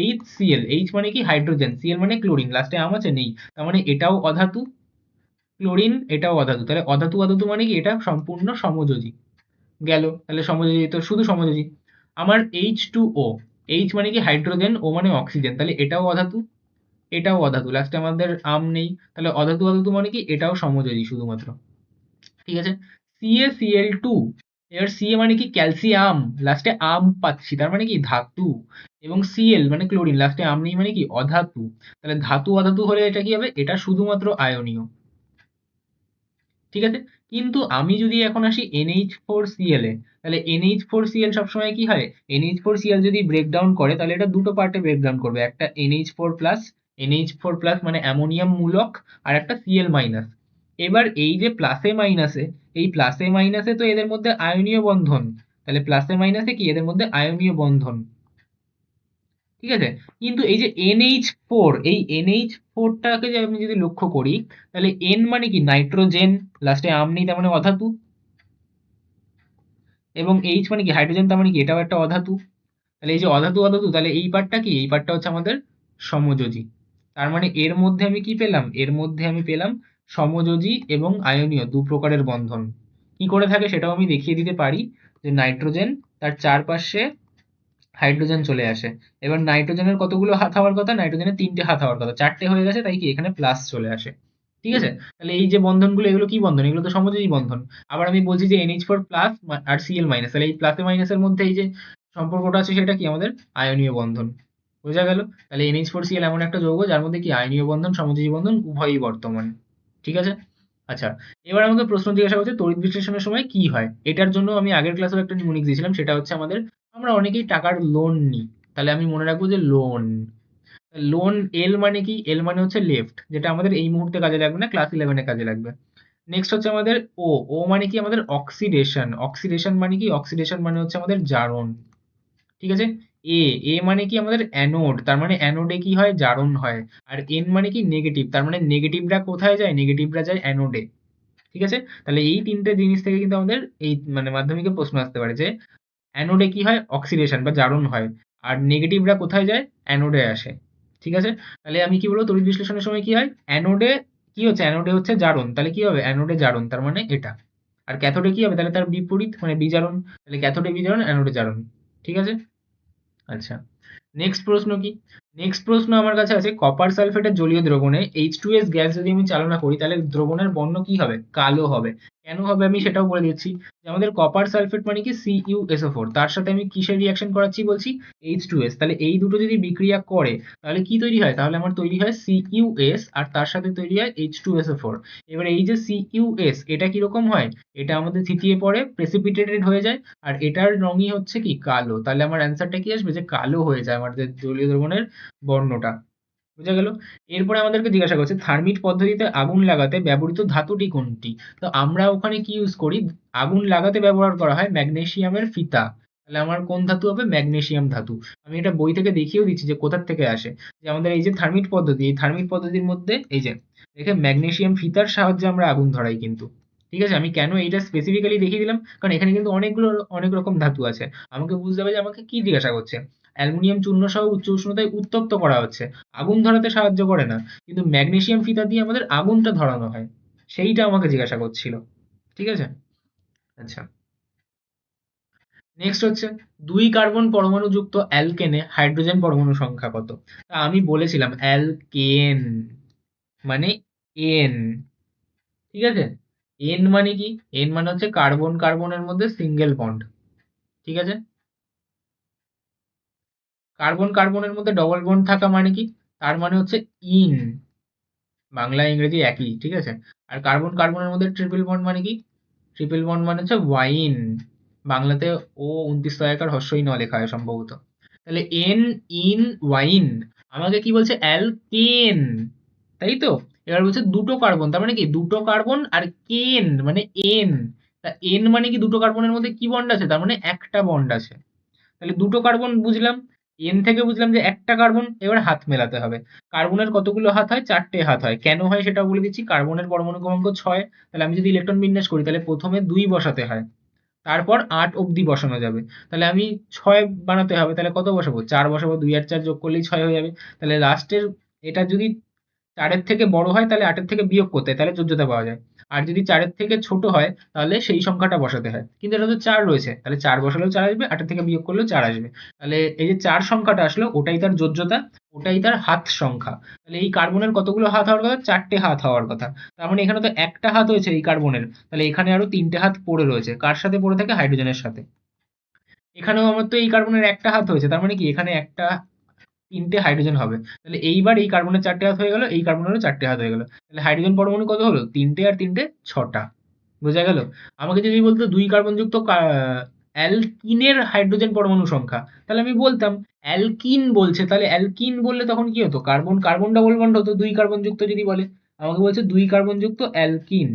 এইচ সিএল, এইচ মানে কি হাইড্রোজেন, সিএল মানে ক্লোরিন, লাস্টে আম আছে নেই, তার মানে এটাও অধাতু। ক্লোরিন এটাও অধাতু, তাহলে অধাতু অধাতু মানে কি এটা সম্পূর্ণ সমযোজী। গেল, তাহলে সমযোজী তো শুধু সমযোজী। আমার H2O, এইচ মানে কি হাইড্রোজেন, ও মানে অক্সিজেন, তাহলে এটাও অধাতু, এটাও অধাতু, লাস্টে আমাদের আম নেই, তাহলে অধাতু অধাতু মানে কি এটাও সমযোজী শুধুমাত্র। ঠিক আছে? CaCl2, এবার Ca মানে কি ক্যালসিয়াম, লাস্টে আম পাচ্ছি, তার মানে কি ধাতু। এবং Cl মানে ক্লোরিন, লাস্টে আম নেই মানে কি অধাতু। তাহলে ধাতু অধাতু হলে এটা কি হবে, এটা শুধুমাত্র আয়নীয়। ঠিক আছে? কিন্তু আমি যদি এখন আসি NH4Cl এ, তাহলে NH4Cl সবসময় কি হয়, NH4Cl যদি ব্রেকডাউন করে তাহলে এটা দুটো পার্টে ব্রেকডাউন করবে, একটা NH4 প্লাস, NH4 প্লাস মানে অ্যামোনিয়াম মূলক, আর একটা Cl মাইনাস। এবার এই যে প্লাসে মাইনাসে, এই প্লাসে মাইনাসে তো এদের মধ্যে আয়নীয় বন্ধন, তাহলে প্লাসে মাইনাসে কি এদের মধ্যে আয়নীয় বন্ধন। ঠিক আছে? কিন্তু এই যে NH4, এই NH4টাকে যে আমি যদি লক্ষ্য করি, তাহলে N মানে কি নাইট্রোজেন, লাস্টে আম নেই, তার মানে অধাতু। এবং H মানে কি হাইড্রোজেন, তার মানে কি এটাও একটা অধাতু। তাহলে এই যে অধাতু অধাতু, তাহলে এই পার্টটা কি, এই পার্টটা হচ্ছে আমাদের সমযোজী। তার মানে এর মধ্যে আমি কি পেলাম, এর মধ্যে আমি পেলাম সমযোজী এবং আয়নীয় দু প্রকারের বন্ধন। কি করে থাকে সেটাও আমি দেখিয়ে দিতে পারি, যে নাইট্রোজেন, তার চারপাশে হাইড্রোজেন চলে আসে। এবার নাইট্রোজেনের কতগুলো হাত হওয়ার কথা, নাইট্রোজেনের 3টে হাত হওয়ার কথা, 4টে হয়ে গেছে, তাই কি এখানে প্লাস চলে আসে। ঠিক আছে? তাহলে এই যে বন্ধনগুলো, এগুলো কি বন্ধন, এগুলো তো সমযোজী বন্ধন। আবার আমি বলছি যে NH4 প্লাস আর Cl মাইনাস, তাহলে এই প্লাসে মাইনাসের মধ্যে এই যে সম্পর্কটা আছে সেটা কি আমাদের আয়নীয় বন্ধন। বোঝা গেল? তাহলে NH4Cl এমন একটা যৌগ যার মধ্যে কি আয়নীয় বন্ধন সমযোজী বন্ধন উভয়ই বর্তমান। ঠিক আছে? আচ্ছা, এবার আমাকে প্রশ্ন জিজ্ঞাসা করছে তড়িৎ বিশ্লেষণের সময় কি হয়। এটার জন্য আমি আগের ক্লাসেও একটা নিউমেরিক দিয়েছিলাম, সেটা হচ্ছে আমাদের, আমরা অনেকেই টাকার লোন নিই, তাহলে আমি মনে রাখবো যে লোন, লোন এল মানে কি, এল মানে হচ্ছে লেফট, যেটা আমাদের এই মুহূর্তে কাজে লাগবে না, ক্লাস 11 এ কাজে লাগবে। নেক্সট হচ্ছে আমাদের ও, ও মানে কি আমাদের অক্সিডেশন, অক্সিডেশন মানে কি, অক্সিডেশন মানে হচ্ছে আমাদের জারণ। ঠিক আছে? এ, এ মানে কি আমাদের অ্যানোড, তার মানে অ্যানোডে কি হয়, জারণ হয়। আর এন মানে কি নেগেটিভ, তার মানে নেগেটিভরা কোথায় যায়, নেগেটিভরা যায় অ্যানোডে। ঠিক আছে? তাহলে এই তিনটে জিনিস থেকে কিন্তু আমাদের এই মানে মাধ্যমিকে প্রশ্ন আসতে পারে যে অ্যানোডে কি হয়, অক্সিডেশন বা জারণ হয়, আর নেগেটিভরা কোথায় যায়, অ্যানোডে আসে। ঠিক আছে? তাহলে আমি কি বলবো, তড়িৎ বিশ্লেষণের সময় কি হয়, অ্যানোডে কি হচ্ছে, অ্যানোডে হচ্ছে জারণ, তাহলে কি হবে, অ্যানোডে জারণ, তার মানে এটা। আর ক্যাথোডে কি হবে, তাহলে তার বিপরীত মানে বিজারণ, তাহলে ক্যাথোডে বিজারণ, অ্যানোডে জারণ। ঠিক আছে? আচ্ছা, নেক্সট প্রশ্ন কি, নেক্সট প্রশ্ন আমার কাছে আছে, কপার সালফেটের জলীয় দ্রবণে H2S গ্যাস যদি আমি চালনা করি তাহলে দ্রবণের বর্ণ কি হবে, কালো হবে। কেন হবে আমি সেটাও বলে দিচ্ছি, যে আমাদের কপার সালফেট মানে কি CuSO4, তার সাথে আমি কিসের রিয়াকশন করাচ্ছি বলছি, H2S, তাহলে এই দুটো যদি বিক্রিয়া করে তাহলে কি তৈরি হয়, তাহলে আমার তৈরি হয় CuS, আর তার সাথে তৈরি হয় H2SO4। এবার এই যে CuS, এটা কিরকম হয়, এটা আমাদের থিতিয়ে পড়ে প্রেসিপিটেটেড হয়ে যায়, আর এটার রঙই হচ্ছে কি কালো, তাহলে আমার অ্যান্সারটা কি আসবে, যে কালো হয়ে যায় আমাদের জলীয় দ্রবণের বর্ণটা। বুঝা গেল? এরপরে আমাদেরকে জিজ্ঞাসা করছে থার্মিট পদ্ধতিতে আগুন লাগাতে ব্যবহৃত ধাতুটি কোনটি। তো আমরা ওখানে কি ইউজ করি, আগুন লাগাতে ব্যবহার করা হয় ম্যাগনেসিয়ামের ফিতা, তাহলে আমার কোন ধাতু হবে, ম্যাগনেসিয়াম ধাতু। আমি এটা বই থেকে দেখিয়েও দিচ্ছি যে কোথার থেকে আসে, যে আমাদের এই যে থার্মিট পদ্ধতি, এই থার্মিট পদ্ধতির মধ্যে এই যে দেখে ম্যাগনেসিয়াম ফিতার সাহায্যে আমরা আগুন ধরাই কিন্তু। ঠিক আছে? আমি কেন এইটা স্পেসিফিক্যালি দেখিয়ে দিলাম, কারণ এখানে কিন্তু অনেকগুলো অনেক রকম ধাতু আছে, আমাকে বুঝতে হবে যে আমাকে কি জিজ্ঞাসা করছে। অ্যালুমিনিয়াম চূর্ণ সহ উচ্চ উষ্ণতায় উত্তপ্ত করা হচ্ছে, আগুন ধরাতে সাহায্য করে না, কিন্তু ম্যাগনেসিয়াম ফিতা দিয়ে আমাদের আগুনটা ধরানো হয়, সেইটা আমাকে জিজ্ঞাসা করছিল। ঠিক আছে? আচ্ছা, নেক্সট হচ্ছে 2 কার্বন পরমাণু যুক্ত অ্যালকেনে হাইড্রোজেন পরমাণু সংখ্যা কত। তা আমি বলেছিলাম অ্যালকেন মানে এন। ঠিক আছে? এন মানে কি, এন মানে হচ্ছে কার্বন কার্বনের মধ্যে সিঙ্গেল বন্ড। ঠিক আছে? কার্বন কার্বনের মধ্যে ডবল বন্ড থাকা মানে কি, তার মানে হচ্ছে ইন, বাংলা ইংরেজি একই। ঠিক আছে? আর কার্বন কার্বনের মধ্যে ট্রিপল বন্ড মানে কি, ট্রিপল বন্ড মানে হচ্ছে ওয়াইন, বাংলাতে ও 29 তয়াকার হ্রস্বই ন লেখা হয় সম্ভবত। তাহলে এন ইন ওয়াইন আমাকে কি বলছে, অ্যালকেন, তাই তো? এবার বলছে দুটো কার্বন, তার মানে কি দুটো কার্বন, আর কেন মানে এন, তা এন মানে কি দুটো কার্বনের মধ্যে কি বন্ড আছে, তার মানে একটা বন্ড আছে। তাহলে দুটো কার্বন বুঝলাম, এন থেকে বুঝলাম যে একটা কার্বন। এবার হাত মেলাতে হবে। কার্বনের কতগুলো হাত হয়, চারটে হাত হয়। কেন হয় সেটা বলে দিচ্ছি। কার্বনের পরমাণু ক্রমাঙ্ক 6, তাহলে আমি যদি ইলেকট্রন বিন্যাস করি তাহলে প্রথমে 2 বসাতে হয়, তারপর 8 অব্দি বসানো যাবে। তাহলে আমি 6 বানাতে হবে, তাহলে কত বসাবো, 4 বসাবো, 2 আর 4 যোগ করলেই 6 হয়ে যাবে। তাহলে লাস্টের এটা যদি 4 এর থেকে বড় হয় তাহলে 8 এর থেকে বিয়োগ করতে হয়, তাহলে যোজ্যতা পাওয়া যায়। আর যদি 4 এর থেকে ছোট হয় তাহলে সেই সংখ্যাটা বসাতে হয়। কিন্তু এটা তো 4 রয়েছে, তাহলে 4 বসালেও 4 আসবে, 8 এর থেকে বিয়োগ করলেও 4 আসবে। তাহলে এই যে 4 সংখ্যাটা আসলো ওটাই তার যোজ্যতা, ওটাই তার হাত সংখ্যা। তাহলে এই কার্বনের কতগুলো হাত হওয়ার কথা, 4টে হাত হওয়ার কথা। তার মানে এখানে তো একটা হাত হয়েছে এই কার্বনের, তাহলে এখানে আরো 3টে হাত পড়ে রয়েছে। কার সাথে পড়ে থাকে, হাইড্রোজেনের সাথে। এখানেও আমার তো এই কার্বনের একটা হাত হয়েছে, তার মানে কি এখানে একটা 3টে হাইড্রোজেন হবে। তাহলে এইবার এই কার্বনের 4টে হাত হয়ে গেল, এই কার্বনেরও 4টে হাত হয়ে গেল। তাহলে হাইড্রোজেন পরমাণু কত হলো, 3টে আর 3টে 6টা। বোঝা গেল? আমাকে যদি বলতো 2 কার্বনযুক্ত অ্যালকিনের হাইড্রোজেন পরমাণু সংখ্যা, তাহলে আমি বলতাম অ্যালকিন বলছে, তাহলে অ্যালকিন বললে তখন কি হতো, কার্বন কার্বন ডাবল বন্ড হতো 2 কার্বনযুক্ত যদি বলে। আমাকে বলছে 2 কার্বনযুক্ত অ্যালকিন,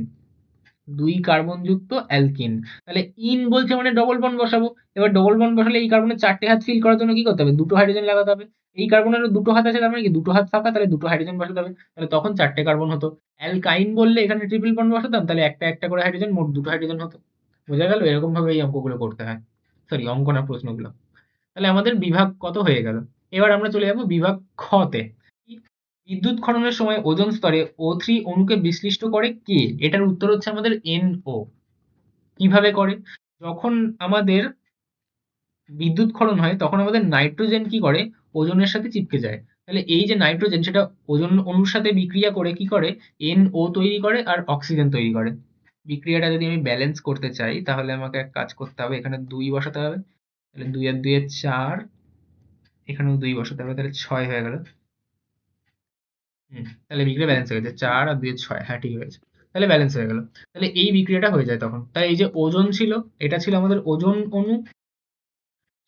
2 কার্বনযুক্ত অ্যালকিন। তাহলে ইন বলছে মানে ডবল বন্ড বসাবো। এবার ডবল বন্ড বসালে এই কার্বনের 4টে হাত ফিল করার জন্য কি করতে হবে, দুটো হাইড্রোজেন লাগাতে হবে। এই কার্বনেরও দুটো হাত আছে, তার মানে কি দুটো হাত ফাঁকা, তাহলে দুটো হাইড্রোজেন বসাতে হবে। তাহলে তখন 4টে কার্বন হতো। অ্যালকাইন বললে এখানে ট্রিপল বন্ড বসাতাম, তাহলে একটা একটা করে হাইড্রোজেন, মোট দুটো হাইড্রোজেন হতো। বোঝা গেল? এরকম ভাবে এই অঙ্কগুলো করতে হয়। সরি, অঙ্ক না, প্রশ্নগুলো। তাহলে আমাদের বিভাগ কত হয়ে গেল। এবার আমরা চলে যাবো বিভাগ খতে। বিদ্যুৎ খননের সময় ওজোন স্তরে O3 অণুকে বিশ্লিষ্ট করে কে? এটার উত্তর হচ্ছে আমাদের NO। কিভাবে করে, যখন আমাদের বিদ্যুৎ ক্ষরণ হয় তখন আমাদের নাইট্রোজেন কি করে, ওজোনের সাথে চিপকে যায়। তাহলে এই যে নাইট্রোজেন সেটা ওজোন অণুর সাথে বিক্রিয়া করে কি করে, NO তৈরি করে আর অক্সিজেন তৈরি করে। বিক্রিয়াটা যদি আমি ব্যালেন্স করতে চাই তাহলে আমাকে এক কাজ করতে হবে, এখানে 2 বসাতে হবে। তাহলে 2 আর 2 এর 4, এখানেও 2 বসাতে হবে, তাহলে 6 হয়ে গেল। তাহলে বিক্রিয়া ব্যালেন্স হয়ে গেছে, 4 আর 2 এর 6, হ্যাঁ ঠিক হয়েছে। তাহলে ব্যালেন্স হয়ে গেল। তাহলে এই বিক্রিয়াটা হয়ে যায় তখন। তাই এই যে ওজোন ছিল, এটা ছিল আমাদের ওজোন অণু।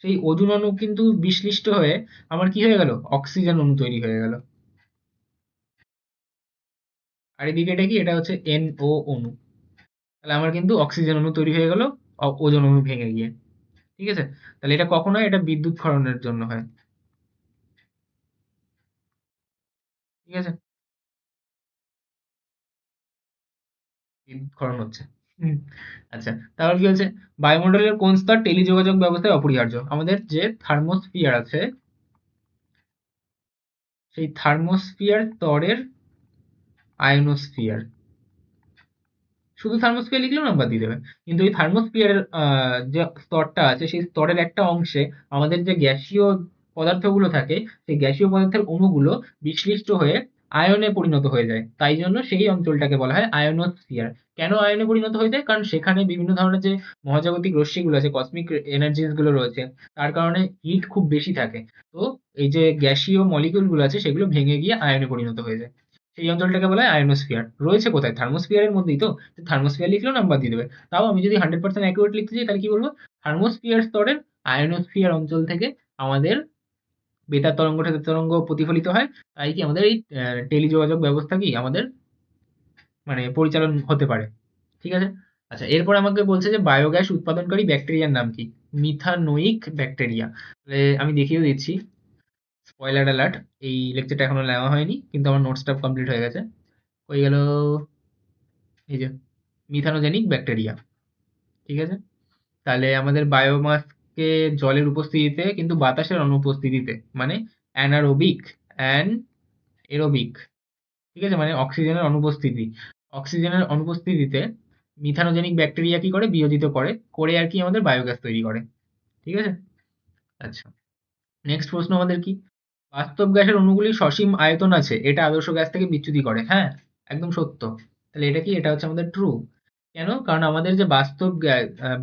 সেই ওজোন অণু কিন্তু বিশ্লিষ্ট হয়ে আমার কি হয়ে গেল, অক্সিজেন অণু তৈরি হয়ে গেল। আর এদিকে এটা কি, এটা হচ্ছে NO অণু। তাহলে আমার কিন্তু অক্সিজেন অণু তৈরি হয়ে গেল ওজোন অণু ভেঙে গিয়ে। ঠিক আছে? তাহলে এটা কখন হয়, এটা বিদ্যুৎ ক্ষরণের জন্য হয়। ঠিক আছে? বিদ্যুৎ ক্ষরণ হচ্ছে। হুম, আচ্ছা, তাহলে কি হচ্ছে, বায়ুমণ্ডলের কোন স্তর টেলিযোগাযোগ ব্যবস্থায় অপরিহার্য? আমাদের যে থার্মোস্ফিয়ার আছে, সেই থার্মোস্ফিয়ার স্তরের আয়নোস্ফিয়ার। শুধু থার্মোস্ফিয়ার লিখলেও নাম্বার দিয়ে দেবে। কিন্তু এই থার্মোস্ফিয়ারের যে স্তরটা আছে সেই স্তরের একটা অংশে আমাদের যে গ্যাসীয় পদার্থগুলো থাকে, সেই গ্যাসীয় পদার্থের অণুগুলো বিশ্লিষ্ট হয়ে আয়নে পরিণত হয়ে যায়। তাই জন্য সেই অঞ্চলটাকে বলা হয় আয়নোস্ফিয়ার। কেন আয়নে পরিণত হয়ে যায়, কারণ সেখানে বিভিন্ন ধরনের যে মহাজাগতিক রশ্মিগুলো আছে, কসমিক এনার্জিস গুলো রয়েছে, তার কারণে হিট খুব বেশি থাকে। তো এই যে গ্যাসীয় মলিকিউল গুলো আছে সেগুলো ভেঙে গিয়ে আয়নে পরিণত হয়ে যায়। সেই অঞ্চলটাকে বলা হয় আয়নোস্ফিয়ার। রয়েছে কোথায়, থার্মোস্ফিয়ারের মধ্যেই তো। থার্মোস্ফিয়ার লিখলেও নাম্বার দিয়ে দেবে। তাও আমি যদি 100% অ্যাকুরেট লিখতে চাই তাহলে কি বলবো, থার্মোস্ফিয়ার স্তরের আয়নোস্ফিয়ার অঞ্চল থেকে আমাদের বেতার তরঙ্গ টেতার তরঙ্গ প্রতিফলিত হয়। তাই কি আমাদের এই টেলিযোগাযোগ ব্যবস্থা কি আমাদের মানে পরিচালন হতে পারে। ঠিক আছে? আচ্ছা, এরপর আমাকে বলছে যে বায়োগ্যাস উৎপাদনকারী ব্যাকটেরিয়ার নাম কি? Methanoic bacteria. তাহলে আমি দেখিয়ে দিচ্ছি। স্পয়লার অ্যালার্ট, এই লেকচারটা এখনো নেওয়া হয়নি কিন্তু আমার নোটসটা কমপ্লিট হয়ে গেছে। হয়ে গেল, এই যে মিথানোজেনিক ব্যাকটেরিয়া। ঠিক আছে? তাহলে আমাদের বায়োমাসকে জলের উপস্থিতিতে কিন্তু বাতাসের অনুপস্থিতিতে, মানে অ্যানারোবিক অ্যান্ড এরোবিক, ঠিক আছে, মানে অক্সিজেনের অনুপস্থিতি, অক্সিজেনের অনুপস্থিতিতে মিথানোজেনিক ব্যাকটেরিয়া কি করে, বিয়োজিত করে করে আর কি আমাদের বায়োগ্যাস তৈরি করে। ঠিক আছে? আচ্ছা, নেক্সট প্রশ্ন আমাদের কি, বাস্তব গ্যাসের অণুগুলির সসীম আয়তন আছে, এটা আদর্শ গ্যাস থেকে বিচ্যুতি করে। হ্যাঁ, একদম সত্য। তাহলে এটা কি, এটা হচ্ছে আমাদের ট্রু। কেন, কারণ আমাদের যে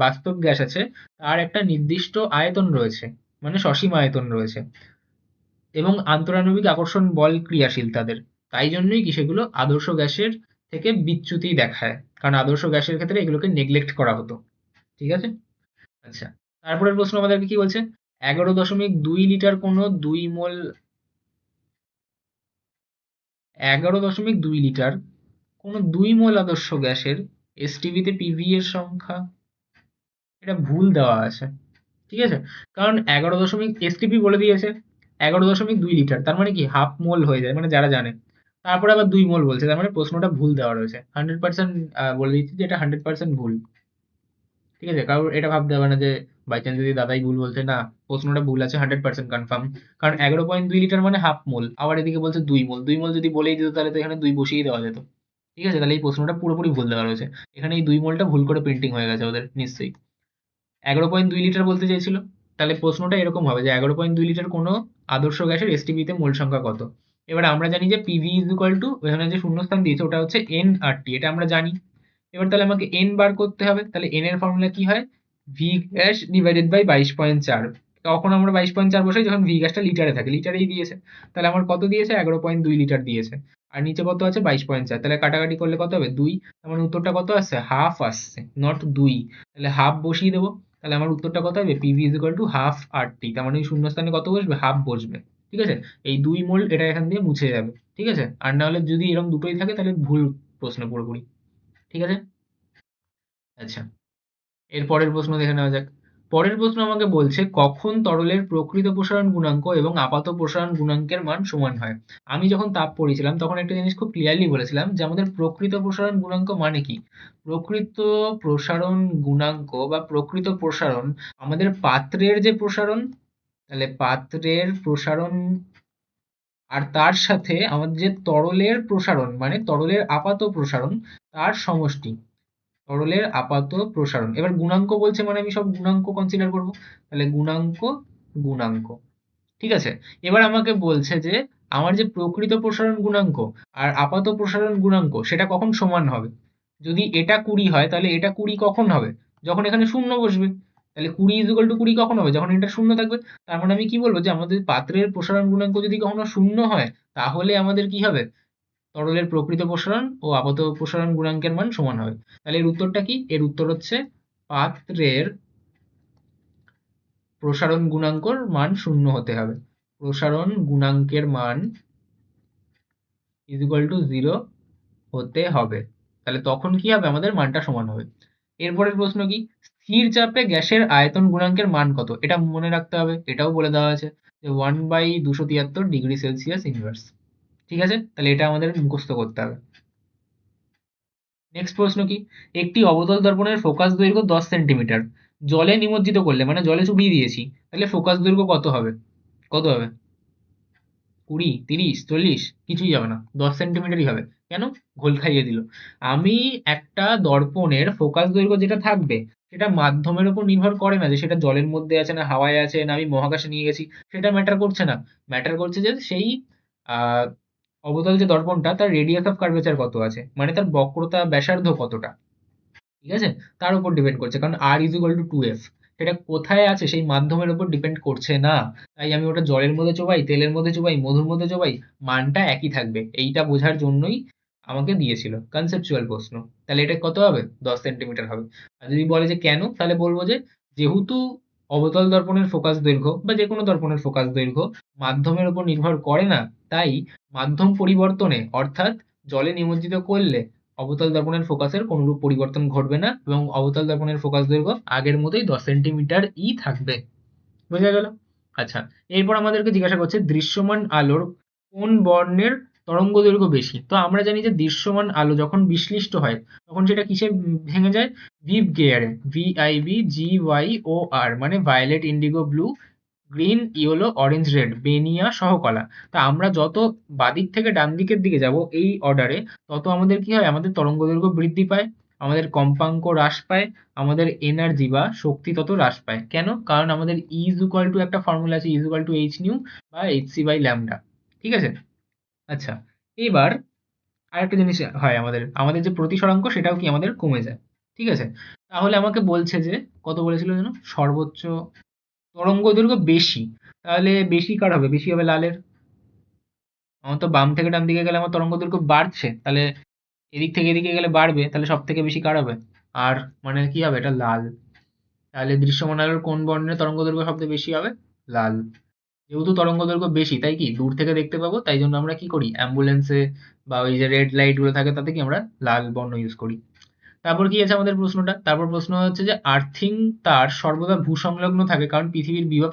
বাস্তব গ্যাস আছে তার একটা নির্দিষ্ট আয়তন রয়েছে, মানে সসীম আয়তন রয়েছে, এবং আন্তরাণবিক আকর্ষণ বল ক্রিয়াশীল তাদের। তাই জন্যই কি সেগুলো আদর্শ গ্যাসের থেকে বিচ্যুতি দেখায়, কারণ আদর্শ গ্যাসের ক্ষেত্রে এগুলোকে নেগলেক্ট করা হতো। ঠিক আছে? আচ্ছা, তারপরের প্রশ্ন আমাদেরকে কি বলছে? 11.2 লিটার কোনো 2 মোল 11.2 লিটার কোনো 2 মোল আদর্শ গ্যাসের এসটিপিতে পিভি এর সংখ্যা। এটা ভুল দেওয়া আছে। ঠিক আছে? কারণ 11 দশমিক এসটিপি বলে দিয়েছে 11.2 লিটার, তার মানে কি হাফ মোল হয়ে যায়, মানে যারা জানে। তারপরে আবার 2 মোল বলছে, তার মানে প্রশ্নটা ভুল দেওয়া রয়েছে। 100% বলে দিচ্ছি যে এটা 100% ভুল। ঠিক আছে? কারণ এটা ভাবতে হবে না যে বাই চান্স যদি দাদাই ভুল বলছে, না, প্রশ্নটা ভুল আছে 100% কনফার্ম। কারণ 11.2 লিটার মানে হাফ মোল, আবার এদিকে বলছে 2 মোল। 2 মোল যদি বলেই দিত তাহলে তো এখানে 2 বসিয়েই দেওয়া যেত। ঠিক আছে? তাহলে এই প্রশ্নটা পুরোপুরি ভুল দেওয়া রয়েছে। এখানে এই 2 মোলটা ভুল করে প্রিন্টিং হয়ে গেছে ওদের নিশ্চয়ই। 11.2 লিটার বলতে চেয়েছিল। তাহলে প্রশ্নটা এরকম হবে যে 11.2 লিটার কোনো আদর্শ গ্যাসের এসটিপিতে মোল সংখ্যা কত। এবার আমরা জানি যে পিভি ইজ ইকুয়াল টু, এখানে যে শূন্যস্থান দিয়েছে ওটা হচ্ছে এন আর টি, এটা আমরা জানি। এবার তাহলে আমাকে এন বার করতে হবে। তাহলে এন এর ফর্মুলা কি হয়? V gas divided by 22.4। তখন আমরা 22.4 বসাই যখন ভি গ্যাসটা লিটারে থাকে, লিটারেই দিয়েছে। তাহলে আমার কত দিয়েছে? 11.2 লিটার দিয়েছে। আর নিচে কত আছে? 22.4। তাহলে কাটাকাটি করলে কত হবে? 2। তার মানে উত্তরটা কত আসছে? হাফ আসছে, নট 2। তাহলে হাফ বসিয়ে দেবো। তাহলে আমার উত্তরটা কত হবে? PV is equal to half R T. তার মানে এই শূন্যস্থানে কত বসবে? হাফ বসবে। ঠিক আছে? এই 2 মোল এটা এখান দিয়ে মুছে যাবে। ঠিক আছে? আর না হলে যদি এরকম দুটোই থাকে তাহলে ভুল প্রশ্ন পুরোপুরি। ঠিক আছে? আচ্ছা, এর পরের প্রশ্ন দেখে নেওয়া যাক। পরের প্রশ্ন আমাকে বলছে কখন তরলের প্রকৃত প্রসারণ গুণাঙ্ক এবং আপাত প্রসারণ গুণাঙ্কের মান সমান হয়। আমি যখন তাপ পড়েছিলাম তখন একটা জিনিস খুব ক্লিয়ারলি বলেছিলাম যে আমাদের প্রকৃত প্রসারণ গুণাঙ্ক মানে কি। প্রকৃত প্রসারণ গুণাঙ্ক বা প্রকৃত প্রসারণ আমাদের পাত্রের যে প্রসারণ, তাহলে পাত্রের প্রসারণ আর তার সাথে আমাদের যে তরলের প্রসারণ মানে তরলের আপাত প্রসারণ, তার সমষ্টি। তরলের আপাত প্রসারণ। এবার গুণাঙ্ক বলছে মানে আমি সব গুণাঙ্ক কনসিডার করব। তাহলে গুণাঙ্ক, গুণাঙ্ক। ঠিক আছে? এবার আমাকে বলছে যে আমার যে প্রকৃত প্রসারণ গুণাঙ্ক আর আপাত প্রসারণ গুণাঙ্ক সেটা কখন সমান হবে। যদি এটা 20 হয় তাহলে এটা 20 কখন হবে? যখন এখানে শূন্য বসবে। তাহলে 20 ইজ ইকুয়াল টু 20 কখন হবে? যখন এটা শূন্য থাকবে। তার মানে আমি কি বলবো যে আমাদের পাত্রের প্রসারণ গুণাঙ্ক যদি কখনো শূন্য হয় তাহলে আমাদের কি হবে? তরলের প্রকৃত প্রসারণ ও আপাত প্রসারণ গুণাঙ্কের মান সমান হবে। তাহলে এর উত্তরটা কি? এর উত্তর হচ্ছে পাত্রের প্রসারণ গুণাঙ্কর মান শূন্য হতে হবে। প্রসারণ গুণাঙ্কের মান ইজ ইকুয়াল টু 0 হতে হবে। তাহলে তখন কি হবে? আমাদের মানটা সমান হবে। এরপরের প্রশ্ন কি? স্থির চাপে গ্যাসের আয়তন গুণাঙ্কের মান কত? এটা মনে রাখতে হবে। এটাও বলে দেওয়া আছে যে 1/273 ডিগ্রি সেলসিয়াস ইনভার্স। ঠিক আছে? তাহলে এটা আমাদের মুখস্থ করতে হবে। নেক্সট প্রশ্ন কি? একটি অবতল দর্পণের ফোকাস দৈর্ঘ্য 10 সেন্টিমিটার। জলে নিমজ্জিত করলে মানে জলে চুবিয়ে দিয়েছি, তাহলে ফোকাস দৈর্ঘ্য কত হবে? কত হবে? 20, 30, 40? কিছুই যাবে না, 10 সেন্টিমিটারই হবে। কেন? ঘোল খাইয়ে দিল। আমি একটা দর্পণের ফোকাস দৈর্ঘ্য যেটা থাকবে সেটা মাধ্যমের উপর নির্ভর করে না যে সেটা জলের মধ্যে আছে না হাওয়ায় আছে না আমি মহাকাশে নিয়ে গেছি, সেটা ম্যাটার করছে না। ম্যাটার করছে যে সেই আহ অবতল যে দর্পণটা তার রেডিয়াস অফ কার্ভেচার কত আছে, মানে তার বক্রতা ব্যাসার্ধ কতটা। ঠিক আছে? তার উপর ডিপেন্ড করছে, কারণ আর ইজ ইকুয়াল টু 2f। সেটা কোথায় আছে সেই মাধ্যমের উপর ডিপেন্ড করছে না। তাই আমি ওটা জলের মধ্যে চোবাই, তেলের মধ্যে চোবাই, মধুর মধ্যে চোবাই, মানটা একই থাকবে। এইটা বোঝার জন্যই আমাকে দিয়েছিল কনসেপচুয়াল প্রশ্ন। তাহলে এটা কত হবে? 10 সেন্টিমিটার হবে। আর যদি বলে যে কেন, তাহলে বলবো যে যেহেতু অবতল দর্পণের ফোকাস দৈর্ঘ্য বা যে কোনো দর্পণের ফোকাস দৈর্ঘ্য মাধ্যমের উপর নির্ভর করে না, তাই মাধ্যম পরিবর্তনে অর্থাৎ জলে নিমজ্জিত করলে অবতল দর্পণের ফোকাসের কোনরূপ পরিবর্তন ঘটবে না এবং অবতল দর্পণের ফোকাস দৈর্ঘ্য আগের মতোই 10 সেন্টিমিটার ই থাকবে। বোঝা গেল? আচ্ছা, এরপর আমাদেরকে জিজ্ঞাসা করছে দৃশ্যমান আলোর কোন বর্ণের তরঙ্গ দৈর্ঘ্য বেশি। তো আমরা জানি যে দৃশ্যমান আলো যখন বিশ্লিষ্ট হয় তখন সেটা কিসে ভেঙে যায়? ভিভ গেয়ারে, VIVGYOR, মানে violet, indigo, blue, green, yellow, orange, red, বেনিয়া, সহকলা। তা আমরা যত বাদিক থেকে ডান দিকের দিকে যাব এই অর্ডারে, তত আমাদের কি হয়? আমাদের তরঙ্গদৈর্ঘ্য বৃদ্ধি পায়, আমাদের কম্পাঙ্ক হ্রাস পায়, আমাদের এনার্জি বা শক্তি তত হ্রাস পায়। কেন? কারণ আমাদের ই ইজ ইকুয়াল টু একটা ফর্মুলা আছে, is equal two H new বা এইচসি বাই ল্যামডা। ঠিক আছে? আচ্ছা, এবার আরেকটা জিনিস হয়, আমাদের আমাদের যে প্রতিসরাঙ্ক সেটাও কি আমাদের কমে যায়। ঠিক আছে? তাহলে আমাকে বলছে যে কত বলেছিল যেন? সর্বোচ্চ তরঙ্গ দৈর্ঘ্য বেশি। তাহলে বেশি কার হবে? বেশি হবে লালের। আমার তো বাম থেকে ডান দিকে গেলে আমার তরঙ্গ দৈর্ঘ্য বাড়ছে, তাহলে এদিক থেকে এদিকে গেলে বাড়বে, তাহলে সব থেকে বেশি কার হবে? আর মানে কি হবে? এটা লাল। তাহলে দৃশ্যমান আলোর কোন বর্ণের তরঙ্গ দৈর্ঘ্য সবচেয়ে বেশি হবে? লাল। যেহেতু তরঙ্গ দৈর্ঘ্য বেশি, তাই কি দূর থেকে দেখতে পাবো, তাই জন্য আমরা কি করি, অ্যাম্বুলেন্সে বা ওই যে রেড লাইট গুলো থাকে তাতে কি আমরা লাল বর্ণ ইউজ করি। তারপর কি আছে আমাদের প্রশ্নটা, তারপর প্রশ্ন হচ্ছে যে আর্থিং তার সর্বদা ভূসংলগ্ন থাকে কারণ পৃথিবীর বিভব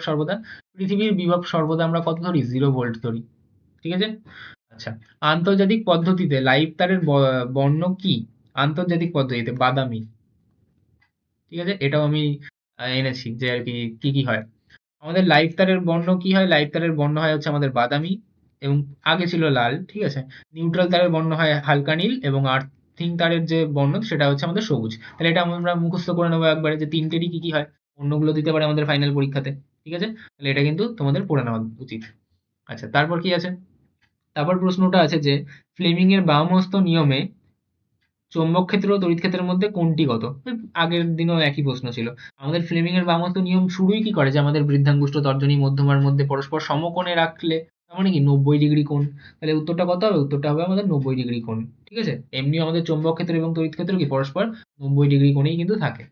সর্বদা আমরা কত ধরি, 0 ভোল্ট ধরি। ঠিক আছে। আচ্ছা, আন্তর্জাতিক পদ্ধতিতে লাইভ তারের বর্ণ কি? আন্তর্জাতিক পদ্ধতিতে বাদামি। ঠিক আছে, এটাও আমি এনেছি যে আর কি কি কি হয়। আমাদের লাইভ তারের বর্ণ কি হয়? লাইভ তারের বর্ণ হয় হচ্ছে আমাদের বাদামি, এবং আগে ছিল লাল। ঠিক আছে। নিউট্রাল তারের বর্ণ হয় হালকা নীল, এবং আর্থিং তারের যে বর্ণ সেটা হচ্ছে আমাদের সবুজ। তাহলে এটা আমরা মুখস্থ করে নেবো একবারে যে তিনটেরই কি কি হয়, অন্যগুলো দিতে পারে আমাদের ফাইনাল পরীক্ষাতে। ঠিক আছে, তাহলে এটা কিন্তু তোমাদের পড়ে নেওয়া উচিত। আচ্ছা, তারপর কি আছে, তারপর প্রশ্নটা আছে যে ফ্লেমিং এর বামহস্ত নিয়মে চৌম্বক ক্ষেত্র ও তড়িৎ ক্ষেত্রের মধ্যে কোনটি কত? আগের দিনও একই প্রশ্ন ছিল। আমাদের ফ্লেমিং এর বামহস্ত নিয়ম শুরুই কি করে যে আমাদের বৃদ্ধাঙ্গুষ্ঠ তর্জনী মধ্যমার মধ্যে পরস্পর সমকোণে রাখলে, তার মানে কি 90 ডিগ্রি কোণ। তাহলে উত্তরটা কত হবে? উত্তরটা হবে আমাদের 90 ডিগ্রি কোণ। ঠিক আছে, এমনিও আমাদের চৌম্বক ক্ষেত্র এবং তড়িৎ ক্ষেত্র কি পরস্পর 90 ডিগ্রি কোণেই কিন্তু থাকে।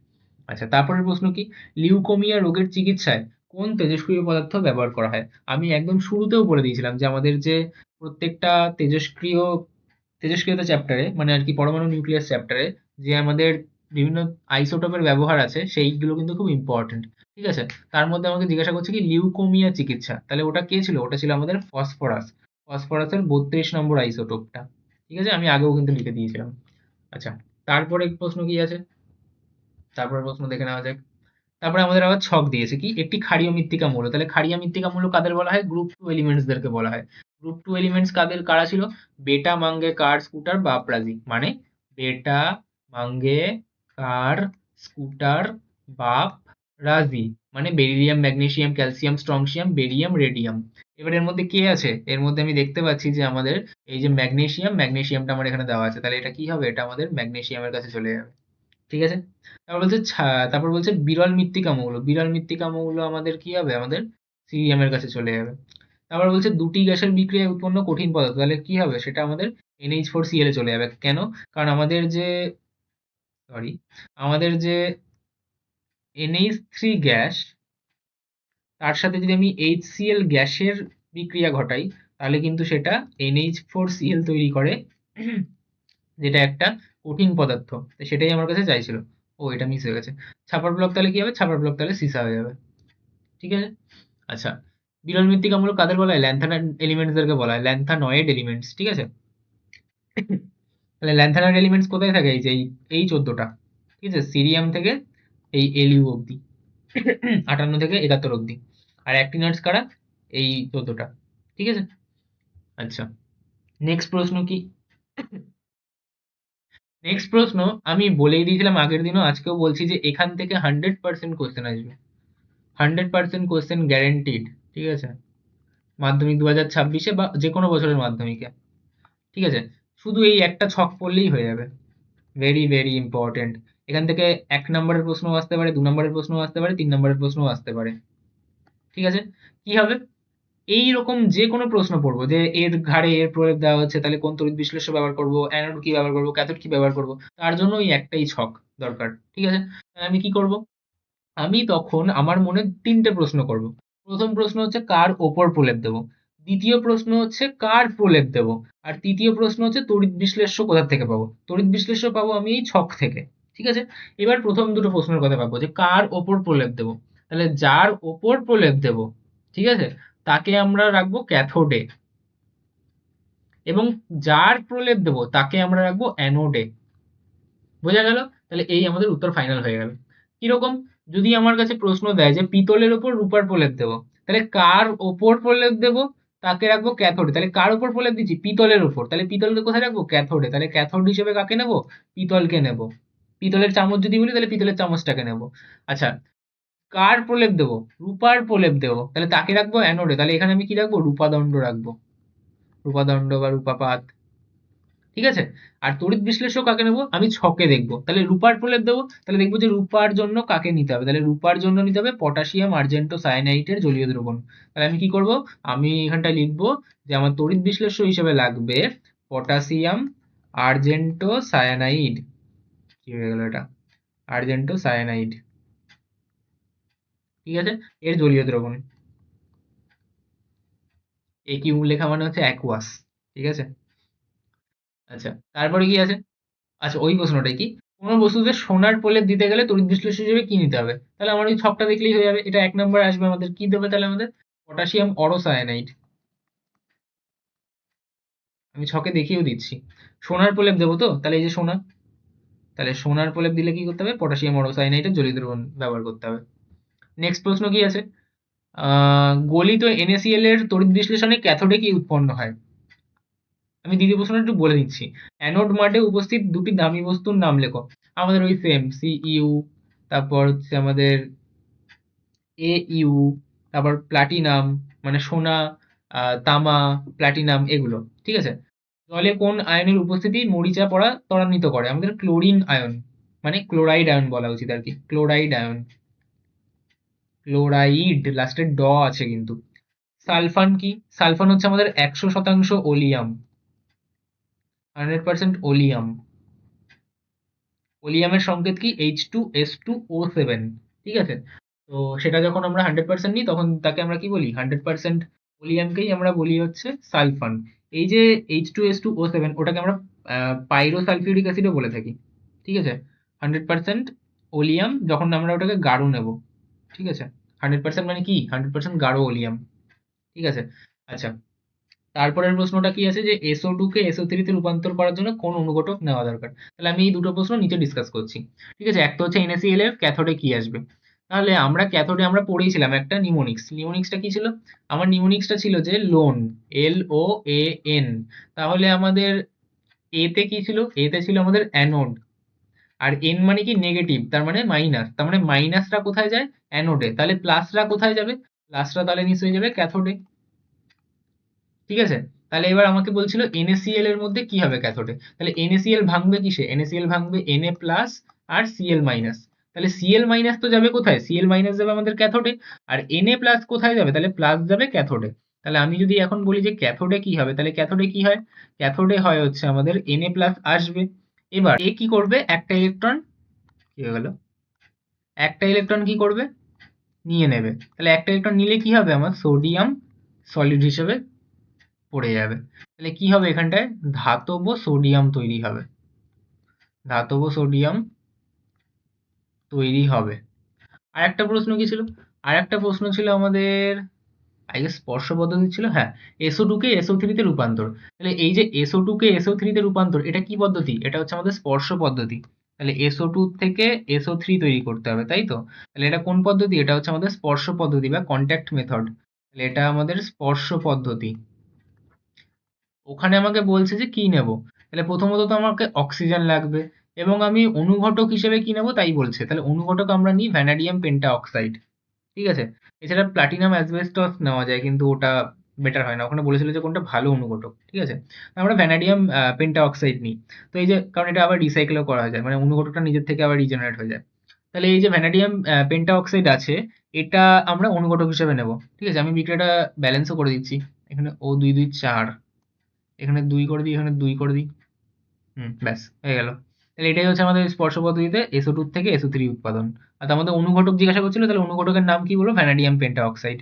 আচ্ছা, তারপরের প্রশ্ন কি, লিউকোমিয়া রোগের চিকিৎসায় কোন তেজস্ক্রিয় পদার্থ ব্যবহার করা হয়? আমি একদম শুরুতেও বলে দিয়েছিলাম যে আমাদের যে প্রত্যেকটা তেজস্ক্রিয়তা চ্যাপ্টারে, মানে আর কি পরমাণু নিউক্লিয়াস চ্যাপ্টারে যে আমাদের বিভিন্ন আইসোটোপের ব্যবহার আছে সেইগুলো কিন্তু খুব ইম্পর্টেন্ট। ঠিক আছে, তার মধ্যে আমাকে জিজ্ঞাসা করছে কি লিউকোমিয়া চিকিৎসা, তাহলে ওটা কে ছিল? ওটা ছিল আমাদের ফসফরাসের 32 নম্বর আইসোটোপটা। ঠিক আছে, আমি আগেও কিন্তু লিখে দিয়েছিলাম। আচ্ছা, তারপরে প্রশ্ন কি আছে, তারপরে প্রশ্ন দেখে নেওয়া যাক। তারপরে আমাদের আবার ছক দিয়েছে কি, একটি ক্ষারীয় মৃত্তিকা মৌল। তাহলে ক্ষারীয় মৃত্তিকা মৌল কাদের বলা হয়? গ্রুপ 2 এলিমেন্টসদেরকে বলা হয়। গ্রুপ 2 এলিমেন্টস কারা ছিল? বেটা, মাঙ্গে, কার, স্কুটার, বাপরাজি। মানে বেটা, মাঙ্গে, কার, স্কুটার, বাপ, রাজি। মানে beryllium, magnesium, calcium, strontium, barium, radium. এবার এর মধ্যে কে আছে? এর মধ্যে আমি দেখতে পাচ্ছি যে আমাদের এই যে ম্যাগনেসিয়ামটা আমার এখানে দেওয়া আছে, তাহলে এটা কি হবে? এটা আমাদের ম্যাগনেসিয়ামের কাছে চলে যাবে। ঠিক আছে। তারপর বলছে বিরল মৃত্তিকা মৌল। বিরল মৃত্তিকা মৌল আমাদের কি হবে? আমাদের সিরিয়াম এর কাছে চলে যাবে। তারপর বলছে দুটি গ্যাসের বিক্রিয়ায় উৎপন্ন কঠিন পদার্থ, তাহলে কি হবে? সেটা আমাদের NH4Cl এ চলে যাবে। কেন? কারণ আমাদের যে NH3 গ্যাস, তার সাথে যদি আমি HCl গ্যাসের বিক্রিয়া ঘটাই, তাহলে কিন্তু সেটা NH4Cl তৈরি করে, যেটা একটা কঠিন পদার্থ। তো সেটাই আমার কাছে চাইছিল। ও, এটা মিস হয়ে গেছে। ছাপার ব্লক তাহলে কি হবে? ছাপার ব্লক তাহলে সীসা হয়ে যাবে। ঠিক আছে। আচ্ছা, বিরল মৃত্তিকামূলক কাদের বলা হয়? ল্যান্থানয়েড এলিমেন্টসদেরকে বলা হয়, ল্যান্থানয়েড এলিমেন্টস। ঠিক আছে। তাহলে ল্যান্থানয়েড এলিমেন্টস কোথায় থাকে? এই যে এই 14টা। ঠিক আছে, সিরিয়াম থেকে এই এলিউ অব্দি, 58 থেকে 71 অব্দি। আর অ্যাক্টিনয়েডস কারা? এই 14টা। ঠিক আছে। আচ্ছা, নেক্সট প্রশ্ন কি, নেক্সট প্রশ্ন আমি বলেই দিয়েছিলাম আগের দিনও, আজকেও বলছি যে এখান থেকে 100% কোশ্চেন আসবে। 100% কোশ্চেন গ্যারেন্টিড। ঠিক আছে, মাধ্যমিক 2026-এ বা যে কোনো বছরের মাধ্যমিকে। ঠিক আছে, শুধু এই একটা ছক পড়লেই হয়ে যাবে। Very very important. এখান থেকে 1 নম্বরের প্রশ্নও আসতে পারে, 2 নম্বরের প্রশ্নও আসতে পারে, 3 নম্বরের প্রশ্নও আসতে পারে। ঠিক আছে, কি হবে, এই রকম যে কোনো প্রশ্ন পড়বো যে এর ঘাড়ে এর প্রয়োগ দেওয়া হচ্ছে, তাহলে কোন তড়িৎ বিশ্লেষ্য ব্যবহার করবো, অ্যানোড কি ব্যবহার করবো, ক্যাথোড কি ব্যবহার করবো, তার জন্য ওই একটাই ছক দরকার। ঠিক আছে, তাহলে আমি কি করব, আমি তখন আমার মনে 3টে প্রশ্ন করব। প্রথম প্রশ্ন হচ্ছে কার ওপর প্রলেপ দেবো, দ্বিতীয় প্রশ্ন হচ্ছে কার প্রলেপ দেবো, আর তৃতীয় প্রশ্ন হচ্ছে তড়িৎ বিশ্লেষ্য কোথা থেকে পাবো। তড়িৎ বিশ্লেষ্য পাবো আমি এই ছক থেকে। ঠিক আছে, এবার প্রথম দুটো প্রশ্নের কথা ভাববো যে কার ওপর প্রলেপ দেবো। তাহলে যার ওপর প্রলেপ দেবো, ঠিক আছে, তাকে আমরা রাখবো ক্যাথোডে, এবং যার প্রলেপ দেবো তাকে আমরা রাখবো অ্যানোডে। বোঝা গেল? তাহলে এই আমাদের উত্তর ফাইনাল হয়ে গেল। কিরকম, যদি আমার কাছে প্রশ্ন দেয় যে পিতলের ওপর রূপার প্রলেপ দেবো, তাহলে কার ওপর প্রলেপ দেবো, তাকে রাখবো ক্যাথোডে। তাহলে কার ওপর প্রলেপ দিচ্ছি? পিতলের ওপর, তাহলে পিতলকে কোথায় রাখবো? ক্যাথোডে। তাহলে ক্যাথোড হিসেবে কাকে নেব? পিতলকে নেব। পিতলের চামচ যদি বলি তাহলে পিতলের চামচটাকে নেব। আচ্ছা, কার প্রলেপ দেবো? রূপার প্রলেপ দেবো, তাহলে তাকে রাখবো অ্যানোডে। তাহলে এখানে আমি কি রাখবো? রূপাদণ্ড রাখবো, রূপাদণ্ড বা রূপাপাত। ঠিক আছে, আর তড়িৎ বিশ্লেষ্য কাকে নেবো? আমি ছকে দেখবো। তাহলে রূপার প্রলেপ দেবো, তাহলে দেখবো যে রূপার জন্য কাকে নিতে হবে, তাহলে রূপার জন্য নিতে হবে পটাশিয়াম আর্জেন্টো সায়ানাইটের জলীয় দ্রবণ। তাহলে আমি কি করব, আমি এখানটায় লিখবো যে আমার তড়িৎ বিশ্লেষ্য হিসেবে লাগবে পটাশিয়াম আর্জেন্টো সায়ানাইড। কি হয়ে গেল এটা? Argento cyanide. ঠিক আছে, এর জলীয় দ্রবণ। একিউ লেখা মানে হচ্ছে অ্যাকুয়াস। ঠিক আছে, আচ্ছা তারপরে কি আছে? আচ্ছা ওই প্রশ্নটাই কি, কোনো বস্তুতে সোনার প্রলেপ দিতে গেলে তড়িৎ বিশ্লেষণ হিসেবে কি নিতে হবে? তাহলে আমার ওই ছকটা দেখলেই হয়ে যাবে, এটা 1 নম্বরে আসবে আমাদের। কি দেবে তাহলে আমাদের? পটাশিয়াম অরোসায়ানাইড। আমি ছকে দেখিয়েও দিচ্ছি। সোনার প্রলেপ দেবো তো, তাহলে এই যে সোনা, তাহলে সোনার প্রলেপ দিলে কি করতে হবে? পটাশিয়াম অরোসায়ানাইডের জলীয় দ্রবণ ব্যবহার করতে হবে। নেক্সট প্রশ্ন কি আছে? গলিত NaCl এর তড়িৎ বিশ্লেষণে ক্যাথোডে কি উৎপন্ন হয়? আমি দ্বিতীয় প্রশ্নটা একটু বলে দিচ্ছি। অ্যানোড মাঠে উপস্থিত দুটি দামি বস্তুর নাম লেখো। আমাদের ওই সেম Cu, তারপর হচ্ছে আমাদের Au, তারপর প্লাটিনাম মানে সোনা, তামা, প্লাটিনাম এগুলো। ঠিক আছে, জলে কোন আয়নের উপস্থিতি মরিচা পড়া ত্বরান্বিত করে? আমাদের ক্লোরিন আয়ন, মানে ক্লোরাইড আয়ন বলা উচিত আর কি, ক্লোরাইড আয়ন। ক্লোরাইড লাস্টের ড আছে কিন্তু। সালফান কি? সালফান হচ্ছে আমাদের 100% ওলিয়াম, 100% ওলিয়াম। ওলিয়ামের সংকেত কি? H2S2O7। ঠিক আছে, তো সেটা যখন আমরা 100% নিই তখন তাকে আমরা কি বলি? 100% ওলিয়ামকেই আমরা বলি হচ্ছে সালফান। এই যে H2S2O7 ওটাকে আমরা পাইরোসালফিউরিক অ্যাসিডও বলে থাকি। ঠিক আছে, 100% ওলিয়াম যখন আমরা ওটাকে গাঢ় নেব। ঠিক আছে, 100% মানে কি? 100% গাঢ় ওলিয়াম। ঠিক আছে, আচ্ছা তারপরের প্রশ্নটা কি আছে যে SO2 কে SO3 তে রূপান্তর করার জন্য কোন অনুঘটক নেওয়া দরকার? তাহলে আমি এই দুটো প্রশ্ন নিচে ডিসকাস করছি। ঠিক আছে, একটা হচ্ছে NaCl এর ক্যাথোডে কি আসবে। তাহলে আমরা ক্যাথোডে আমরা পড়েইছিলাম একটা নিমোনিক্স। নিমোনিক্সটা কি ছিল? আমার নিমোনিক্সটা ছিল যে লোন, LOAN। তাহলে আমাদের এ তে কি ছিল? এ তে ছিল আমাদের অ্যানোড, আর এন মানে কি? নেগেটিভ, তার মানে মাইনাস। তার মানে মাইনাসরা কোথায় যায়? অ্যানোডে। তাহলে প্লাসরা কোথায় যাবে? প্লাসরা তাহলে নিশ্চয়ই যাবে ক্যাথোডে। ঠিক আছে, তাহলে এবার আমাকে বলছিল NaCl এর মধ্যে কি হবে ক্যাথোডে। তাহলে NaCl ভাঙবে কিসে? NaCl ভাঙবে Na প্লাস আর Cl মাইনাস। তাহলে Cl মাইনাস তো যাবে কোথায়? Cl মাইনাস যাবে আমাদের ক্যাথোডে। আর Na প্লাস কোথায় যাবে? তাহলে প্লাস যাবে ক্যাথোডে। তাহলে আমি যদি এখন বলি যে ক্যাথোডে কি হবে, তাহলে ক্যাথোডে কি হয়? ক্যাথোডে হয় হচ্ছে আমাদের Na প্লাস আসবে। এবার এ কি করবে? একটা ইলেকট্রন, কি হয়ে গেল? একটা ইলেকট্রন কি করবে? নিয়ে নেবে। তাহলে একটা ইলেকট্রন নিলে কি হবে? আমার সোডিয়াম সলিড হিসেবে পড়ে যাবে। তাহলে কি হবে এখানটায়? ধাতব সোডিয়াম তৈরি হবে। ধাতব সোডিয়াম তৈরি হবে। আরেকটা প্রশ্ন কি ছিল? আরেকটা প্রশ্ন ছিল আমাদের, আই গেস স্পর্শ পদ্ধতি ছিল, হ্যাঁ। SO2 কে SO3 তে রূপান্তর। তাহলে এই যে SO2 কে SO3 তে রূপান্তর, এটা কি পদ্ধতি? এটা হচ্ছে আমাদের স্পর্শ পদ্ধতি। তাহলে SO2 থেকে SO3 তৈরি করতে হবে, তাই তো? তাহলে এটা কোন পদ্ধতি? এটা হচ্ছে আমাদের স্পর্শ পদ্ধতি বা কন্ট্যাক্ট মেথড। তাহলে এটা আমাদের স্পর্শ পদ্ধতি। ওখানে আমাকে বলছে যে কি নেব। তাহলে প্রথমত তো আমাকে অক্সিজেন লাগবে, এবং আমি অনুঘটক হিসেবে কি নেব তাই বলছে। তাহলে অনুঘটক আমরা নিই ভ্যানাডিয়াম পেন্টা অক্সাইড। ঠিক আছে, এছাড়া প্লাটিনাম অ্যাসবেস্টস নেওয়া যায়, কিন্তু ওটা বেটার হয় না। ওখানে বলেছিল যে কোনটা ভালো অনুঘটক। ঠিক আছে, আমরা ভ্যানাডিয়াম পেন্টা অক্সাইড নিই। তো এই যে, কারণ এটা আবার রিসাইকেলও করা যায়, মানে অনুঘটকটা নিজের থেকে আবার রিজেনারেট হয়ে যায়। তাহলে এই যে ভ্যানাডিয়াম পেন্টা অক্সাইড আছে, এটা আমরা অনুঘটক হিসেবে নেব। ঠিক আছে, আমি বিক্রিয়াটা ব্যালেন্সও করে দিচ্ছি। এখানে O2 2 4, এখানে 2 করে দিই, এখানে 2 করে দিই। ব্যাস হয়ে গেল। তাহলে এটাই হচ্ছে আমাদের স্পর্শ পদ্ধতিতে SO2 থেকে SO3 উৎপাদন। আর তার মধ্যে অনুঘটক জিজ্ঞাসা করছিল, তাহলে অনুঘটকের নাম কি বলবো? Vanadium penta oxide.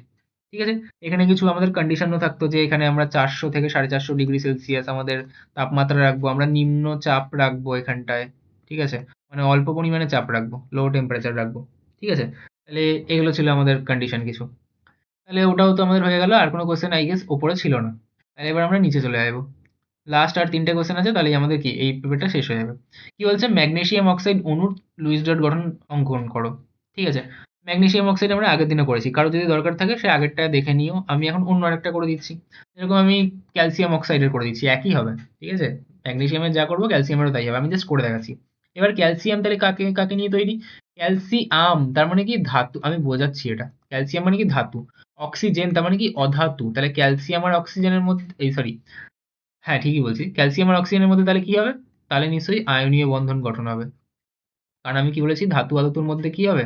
ঠিক আছে, এখানে কিছু আমাদের কন্ডিশনও থাকতো যে এখানে আমরা 400 থেকে 450 ডিগ্রি সেলসিয়াস আমাদের তাপমাত্রা রাখবো, আমরা নিম্ন চাপ রাখবো এখানটায়। ঠিক আছে, মানে অল্প পরিমাণে চাপ রাখবো, লো টেম্পারেচার রাখবো। ঠিক আছে, তাহলে এগুলো ছিল আমাদের কন্ডিশন কিছু। তাহলে ওটাও তো আমাদের হয়ে গেল, আর কোনো কোশ্চেন আই গেস ওপরে ছিল না। তাহলে এবার আমরা নিচে চলে যাবো। লাস্ট আর 3টে কোশ্চেন আছে, তাহলেই আমাদের কি এই পেপারটা শেষ হয়ে যাবে। কি বলছে? ম্যাগনেসিয়াম অক্সাইড অণুর লুইস ডট গঠন অঙ্কন করো। ঠিক আছে, ম্যাগনেসিয়াম অক্সাইড আমরা আগের দিনে করেছি, কারো যদি দরকার থাকে সে আগেরটা দেখে নিও। আমি এখন অন্য আরেকটা করে দিচ্ছি। এরকম আমি ক্যালসিয়াম অক্সাইডের করে দিচ্ছি, একই হবে। ঠিক আছে, ম্যাগনেসিয়ামের যা করবো ক্যালসিয়ামেরও তাই হবে, আমি জাস্ট করে দেখাচ্ছি। এবার ক্যালসিয়াম তাহলে কাকে কাকে নিয়ে তৈরি? ক্যালসিয়াম তার মানে কি? ধাতু। আমি বোঝাচ্ছি এটা। ক্যালসিয়াম মানে কি? ধাতু। অক্সিজেন তার মানে কি? অধাতু। তাহলে ক্যালসিয়াম আর অক্সিজেনের মধ্যে, এই সরি, হ্যাঁ ঠিকই বলছি, ক্যালসিয়াম আর অক্সিজেনের মধ্যে তাহলে কি হবে? তাহলে নিশ্চয়ই আয়নীয় বন্ধন গঠন হবে। কারণ আমি কি বলেছি? ধাতু আধাতুর মধ্যে কি হবে?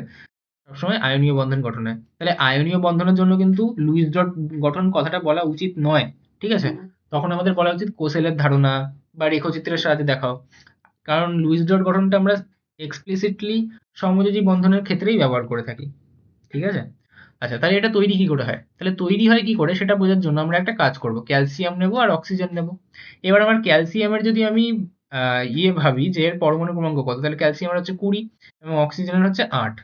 সবসময় আয়নীয় বন্ধন গঠন হয়। তাহলে আয়নীয় বন্ধনের জন্য কিন্তু লুইস ডট গঠন কথাটা বলা উচিত নয়। ঠিক আছে, তখন আমাদের বলা উচিত কোসেলের ধারণা বা রেখচিত্রের সাহায্যে দেখাও। কারণ লুইস ডট গঠনটা আমরা এক্সপ্লিসিটলি সমযোজী বন্ধনের ক্ষেত্রেই ব্যবহার করে থাকি। ঠিক আছে, আচ্ছা, তাহলে এটা তৈরি কি করে হয়? তাহলে তৈরি হয় কি করে সেটা বোঝার জন্য আমরা একটা কাজ করব। ক্যালসিয়াম নেব আর অক্সিজেন নেব। এবার আমার ক্যালসিয়ামের যদি আমি ভাবি যে এর পরমাণু ক্রমাঙ্ক কত, তাহলে ক্যালসিয়ামের হচ্ছে 20 এবং অক্সিজেনের হচ্ছে 8।